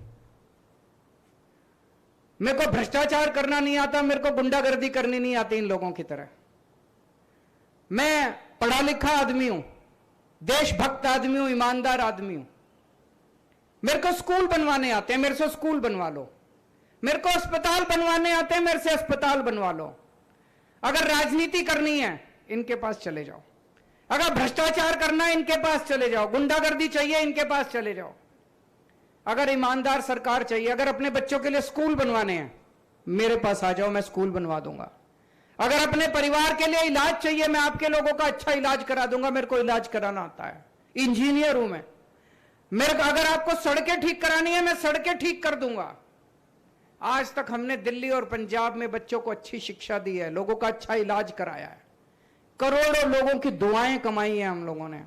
मेरे को भ्रष्टाचार करना नहीं आता, मेरे को गुंडागर्दी करनी नहीं आती इन लोगों की तरह। मैं पढ़ा लिखा आदमी हूं, देशभक्त आदमी हूं, ईमानदार आदमी हूं। मेरे को स्कूल बनवाने आते हैं, मेरे से स्कूल बनवा लो। मेरे को अस्पताल बनवाने आते हैं, मेरे से अस्पताल बनवा लो। अगर राजनीति करनी है इनके पास चले जाओ, अगर भ्रष्टाचार करना है इनके पास चले जाओ, गुंडागर्दी चाहिए इनके पास चले जाओ। अगर ईमानदार सरकार चाहिए, अगर अपने बच्चों के लिए स्कूल बनवाने हैं मेरे पास आ जाओ, मैं स्कूल बनवा दूंगा। अगर अपने परिवार के लिए इलाज चाहिए, मैं आपके लोगों का अच्छा इलाज करा दूंगा, मेरे को इलाज कराना आता है, इंजीनियर हूं मैं। मेरे को अगर आपको सड़कें ठीक करानी है मैं सड़कें ठीक कर दूंगा। आज तक हमने दिल्ली और पंजाब में बच्चों को अच्छी शिक्षा दी है, लोगों का अच्छा इलाज कराया है, करोड़ों लोगों की दुआएं कमाई हैं हम लोगों ने।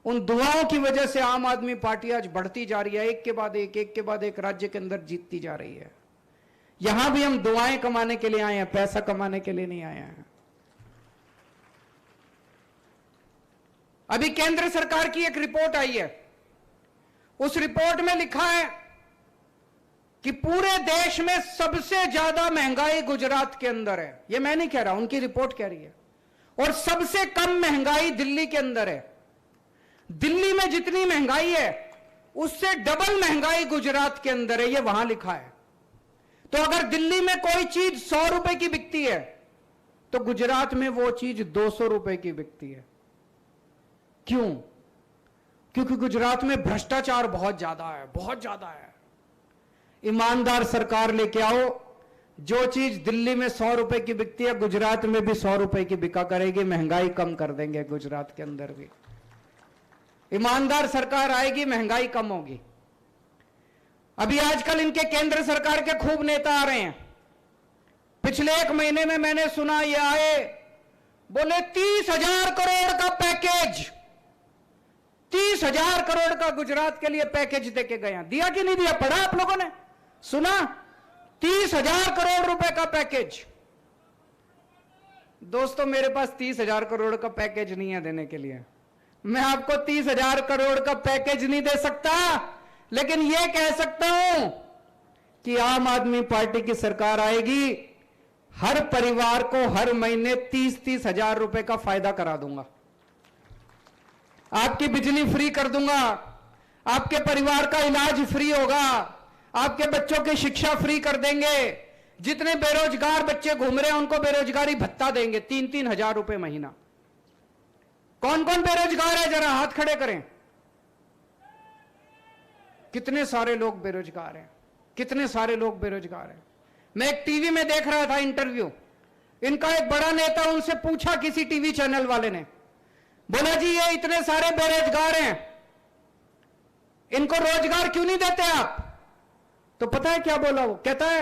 उन दुआओं की वजह से आम आदमी पार्टी आज बढ़ती जा रही है, एक के बाद एक राज्य के अंदर जीतती जा रही है। यहां भी हम दुआएं कमाने के लिए आए हैं, पैसा कमाने के लिए नहीं आए हैं। अभी केंद्र सरकार की एक रिपोर्ट आई है, उस रिपोर्ट में लिखा है कि पूरे देश में सबसे ज्यादा महंगाई गुजरात के अंदर है। यह मैं नहीं कह रहा, उनकी रिपोर्ट कह रही है। और सबसे कम महंगाई दिल्ली के अंदर है। दिल्ली में जितनी महंगाई है उससे डबल महंगाई गुजरात के अंदर है, यह वहां लिखा है। तो अगर दिल्ली में कोई चीज 100 रुपए की बिकती है तो गुजरात में वो चीज 200 रुपए की बिकती है। क्यों? क्योंकि गुजरात में भ्रष्टाचार बहुत ज्यादा है, बहुत ज्यादा है। ईमानदार सरकार लेके आओ, जो चीज दिल्ली में 100 रुपए की बिकती है गुजरात में भी 100 रुपए की बिका करेगी, महंगाई कम कर देंगे गुजरात के अंदर भी। ईमानदार सरकार आएगी, महंगाई कम होगी। अभी आजकल इनके केंद्र सरकार के खूब नेता आ रहे हैं। पिछले 1 महीने में मैंने सुना ये आए, बोले 30,000 करोड़ का पैकेज, 30,000 करोड़ का गुजरात के लिए पैकेज देके गए। दिया कि नहीं दिया? पढ़ा आप लोगों ने? सुना? 30,000 करोड़ रुपए का पैकेज। दोस्तों मेरे पास 30,000 करोड़ का पैकेज नहीं है देने के लिए। मैं आपको 30,000 करोड़ का पैकेज नहीं दे सकता, लेकिन यह कह सकता हूं कि आम आदमी पार्टी की सरकार आएगी, हर परिवार को हर महीने 30-30 हजार रुपए का फायदा करा दूंगा। आपकी बिजली फ्री कर दूंगा, आपके परिवार का इलाज फ्री होगा, आपके बच्चों की शिक्षा फ्री कर देंगे। जितने बेरोजगार बच्चे घूम रहे हैं उनको बेरोजगारी भत्ता देंगे, 3-3 हजार रुपए महीना। कौन कौन बेरोजगार है जरा हाथ खड़े करें। कितने सारे लोग बेरोजगार हैं, कितने सारे लोग बेरोजगार हैं। मैं एक टीवी में देख रहा था इंटरव्यू, इनका एक बड़ा नेता, उनसे पूछा किसी टीवी चैनल वाले ने, बोला जी ये इतने सारे बेरोजगार हैं, इनको रोजगार क्यों नहीं देते आप? तो पता है क्या बोला वो? कहता है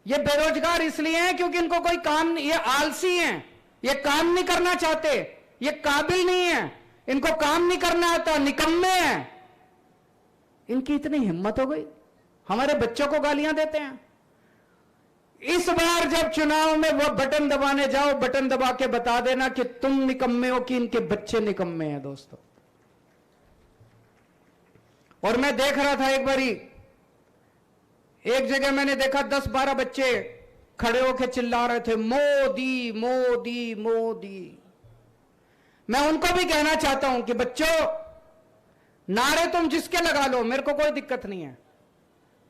ये बेरोजगार इसलिए हैं क्योंकि इनको कोई काम, ये आलसी हैं, ये काम नहीं करना चाहते, ये काबिल नहीं है, इनको काम नहीं करना आता, निकम्मे हैं। इनकी इतनी हिम्मत हो गई, हमारे बच्चों को गालियां देते हैं। इस बार जब चुनाव में वो बटन दबाने जाओ, बटन दबा के बता देना कि तुम निकम्मे हो कि इनके बच्चे निकम्मे हैं दोस्तों। और मैं देख रहा था एक बारी, एक जगह मैंने देखा 10-12 बच्चे खड़े होकर चिल्ला रहे थे मोदी मोदी मोदी। मैं उनको भी कहना चाहता हूं कि बच्चों, नारे तुम जिसके लगा लो, मेरे को कोई दिक्कत नहीं है,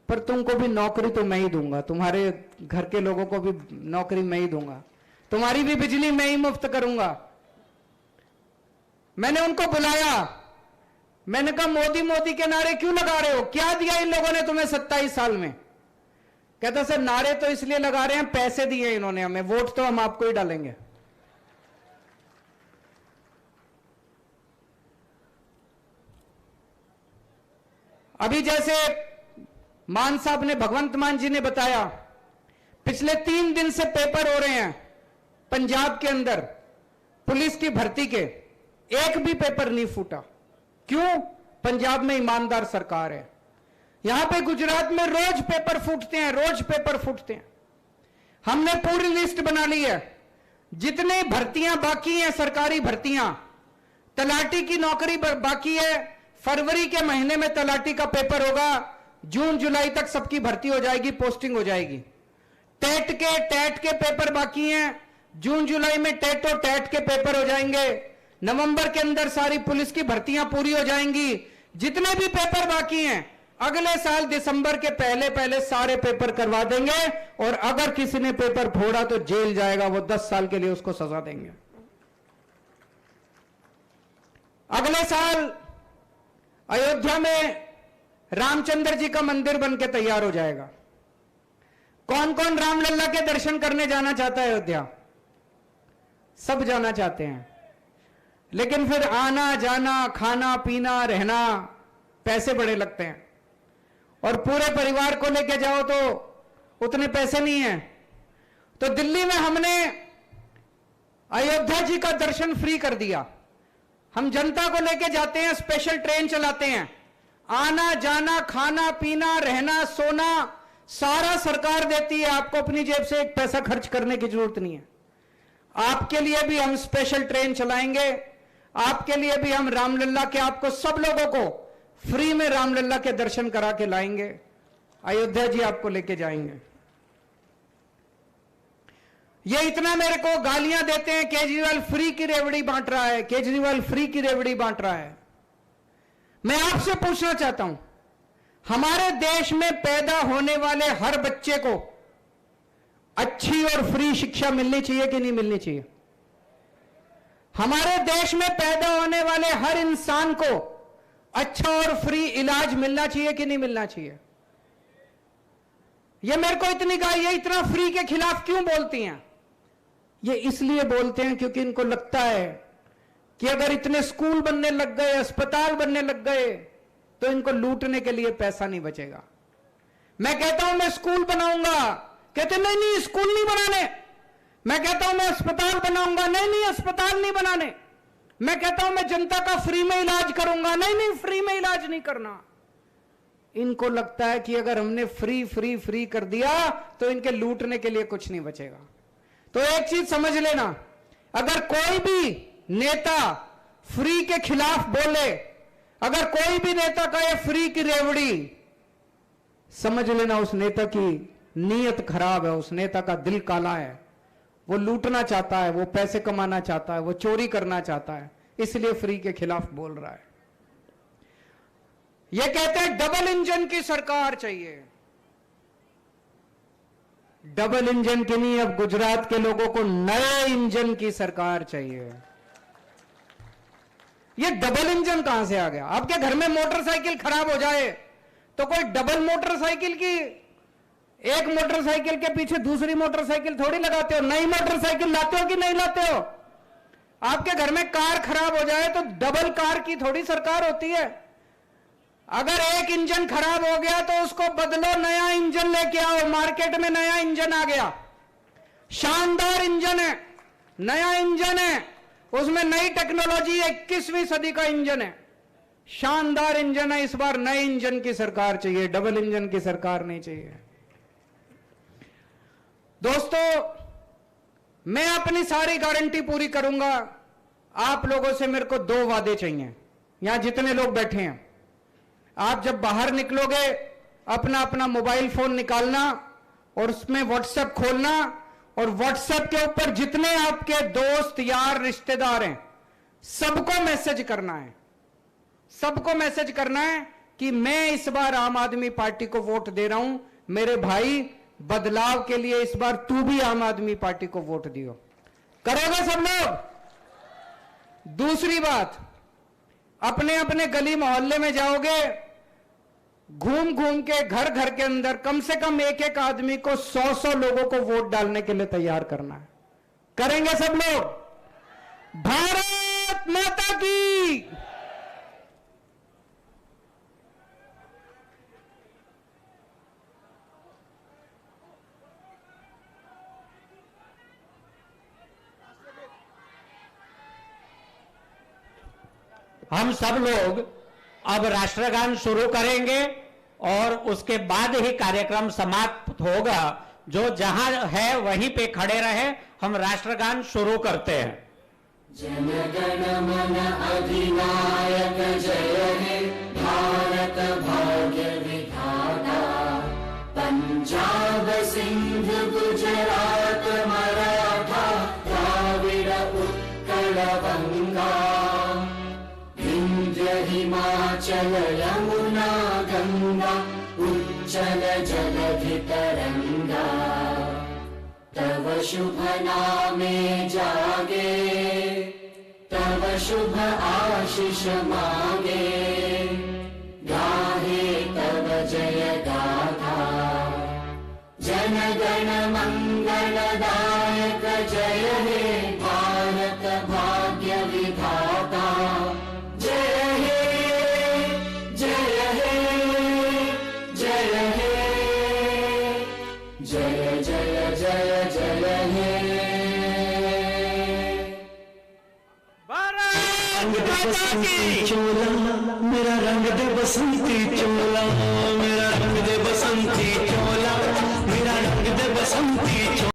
पर तुमको भी नौकरी तो मैं ही दूंगा, तुम्हारे घर के लोगों को भी नौकरी मैं ही दूंगा, तुम्हारी भी बिजली मैं ही मुफ्त करूंगा। मैंने उनको बुलाया, मैंने कहा मोदी मोदी के नारे क्यों लगा रहे हो, क्या दिया इन लोगों ने तुम्हें 27 साल में? कहता सर नारे तो इसलिए लगा रहे हैं, पैसे दिए इन्होंने हमें, वोट तो हम आपको ही डालेंगे। अभी जैसे मान साहब ने, भगवंत मान जी ने बताया, पिछले 3 दिन से पेपर हो रहे हैं पंजाब के अंदर पुलिस की भर्ती के, एक भी पेपर नहीं फूटा। क्यों? पंजाब में ईमानदार सरकार है। यहां पे गुजरात में रोज पेपर फूटते हैं, रोज पेपर फूटते हैं। हमने पूरी लिस्ट बना ली है, जितनी भर्तियां बाकी हैं, सरकारी भर्तियां, तलाटी की नौकरी बाकी है, फरवरी के महीने में तलाटी का पेपर होगा, जून जुलाई तक सबकी भर्ती हो जाएगी, पोस्टिंग हो जाएगी। टेट के पेपर बाकी हैं, जून जुलाई में टेट और टेट के पेपर हो जाएंगे, नवंबर के अंदर सारी पुलिस की भर्तियां पूरी हो जाएंगी। जितने भी पेपर बाकी हैं अगले साल दिसंबर के पहले पहले सारे पेपर करवा देंगे, और अगर किसी ने पेपर फोड़ा तो जेल जाएगा, वो 10 साल के लिए उसको सजा देंगे। अगले साल अयोध्या में रामचंद्र जी का मंदिर बनके तैयार हो जाएगा। कौन कौन रामलल्ला के दर्शन करने जाना चाहता है अयोध्या? सब जाना चाहते हैं, लेकिन फिर आना जाना, खाना पीना, रहना, पैसे बड़े लगते हैं, और पूरे परिवार को लेके जाओ तो उतने पैसे नहीं हैं। तो दिल्ली में हमने अयोध्या जी का दर्शन फ्री कर दिया। हम जनता को लेके जाते हैं, स्पेशल ट्रेन चलाते हैं, आना जाना, खाना पीना, रहना, सोना सारा सरकार देती है, आपको अपनी जेब से एक पैसा खर्च करने की जरूरत नहीं है। आपके लिए भी हम स्पेशल ट्रेन चलाएंगे, आपके लिए भी हम रामलल्ला के, आपको सब लोगों को फ्री में रामलल्ला के दर्शन करा के लाएंगे। अयोध्या जी आपको लेके जाएंगे। ये इतना मेरे को गालियां देते हैं, केजरीवाल फ्री की रेवड़ी बांट रहा है, केजरीवाल फ्री की रेवड़ी बांट रहा है। मैं आपसे पूछना चाहता हूं, हमारे देश में पैदा होने वाले हर बच्चे को अच्छी और फ्री शिक्षा मिलनी चाहिए कि नहीं मिलनी चाहिए? हमारे देश में पैदा होने वाले हर इंसान को अच्छा और फ्री इलाज मिलना चाहिए कि नहीं मिलना चाहिए? ये मेरे को इतनी ये इतना फ्री के खिलाफ क्यों बोलती हैं? ये इसलिए बोलते हैं क्योंकि इनको लगता है कि अगर इतने स्कूल बनने लग गए, अस्पताल बनने लग गए, तो इनको लूटने के लिए पैसा नहीं बचेगा। मैं कहता हूं मैं स्कूल बनाऊंगा, कहते नहीं नहीं स्कूल नहीं बनाने। मैं कहता हूं मैं अस्पताल बनाऊंगा, नहीं नहीं अस्पताल नहीं बनाने। मैं कहता हूं मैं जनता का फ्री में इलाज करूंगा, नहीं नहीं फ्री में इलाज नहीं करना। इनको लगता है कि अगर हमने फ्री फ्री फ्री कर दिया तो इनके लूटने के लिए कुछ नहीं बचेगा। तो एक चीज समझ लेना, अगर कोई भी नेता फ्री के खिलाफ बोले, अगर कोई भी नेता का ये फ्री की रेवड़ी, समझ लेना उस नेता की नीयत खराब है, उस नेता का दिल काला है। वो लूटना चाहता है, वो पैसे कमाना चाहता है, वो चोरी करना चाहता है, इसलिए फ्री के खिलाफ बोल रहा है। ये कहते हैं डबल इंजन की सरकार चाहिए। डबल इंजन की नहीं, अब गुजरात के लोगों को नए इंजन की सरकार चाहिए। ये डबल इंजन कहां से आ गया? आपके घर में मोटरसाइकिल खराब हो जाए तो कोई डबल मोटरसाइकिल की, एक मोटरसाइकिल के पीछे दूसरी मोटरसाइकिल थोड़ी लगाते हो, नई मोटरसाइकिल लाते हो कि नहीं लाते हो? आपके घर में कार खराब हो जाए तो डबल कार की थोड़ी सरकार होती है। अगर एक इंजन खराब हो गया तो उसको बदलो, नया इंजन लेके आओ। मार्केट में नया इंजन आ गया, शानदार इंजन है, नया इंजन है, उसमें नई टेक्नोलॉजी, 21वीं सदी का इंजन है, शानदार इंजन है। इस बार नए इंजन की सरकार चाहिए, डबल इंजन की सरकार नहीं चाहिए। दोस्तों, मैं अपनी सारी गारंटी पूरी करूंगा। आप लोगों से मेरे को 2 वादे चाहिए। यहां जितने लोग बैठे हैं, आप जब बाहर निकलोगे अपना अपना मोबाइल फोन निकालना और उसमें व्हाट्सएप खोलना, और व्हाट्सएप के ऊपर जितने आपके दोस्त यार रिश्तेदार हैं सबको मैसेज करना है, सबको मैसेज करना है कि मैं इस बार आम आदमी पार्टी को वोट दे रहा हूं। मेरे भाई, बदलाव के लिए इस बार तू भी आम आदमी पार्टी को वोट दियो। करोगे सब लोग? दूसरी बात, अपने अपने गली मोहल्ले में जाओगे, घूम घूम के घर घर के अंदर कम से कम एक एक आदमी को 100-100 लोगों को वोट डालने के लिए तैयार करना है। करेंगे सब लोग? भारत माता की। हम सब लोग अब राष्ट्रगान शुरू करेंगे और उसके बाद ही कार्यक्रम समाप्त होगा। जो जहां है वहीं पे खड़े रहे, हम राष्ट्रगान शुरू करते हैं। जन गण मन अधिनायक जय हे भारत भाग्य विधाता, पंजाब सिंध गुजरात मराठा द्राविड़ उत्कल बंगा, विंध्य हिमाचल यमुना गंगा शुभ नामे जागे, तव शुभ आशीष मांगे, गाहे तव जय गाथा, जन गण मंगलदायक जय हे भारत भाग्य विधाता, जय हे जय हे जय हे, जय जय जय जय हे। रंग दे बसंती चोला, मेरा रंग दे बसंती चोला, मेरा रंग दे बसंती चोला, मेरा रंग दे बसंती चोला।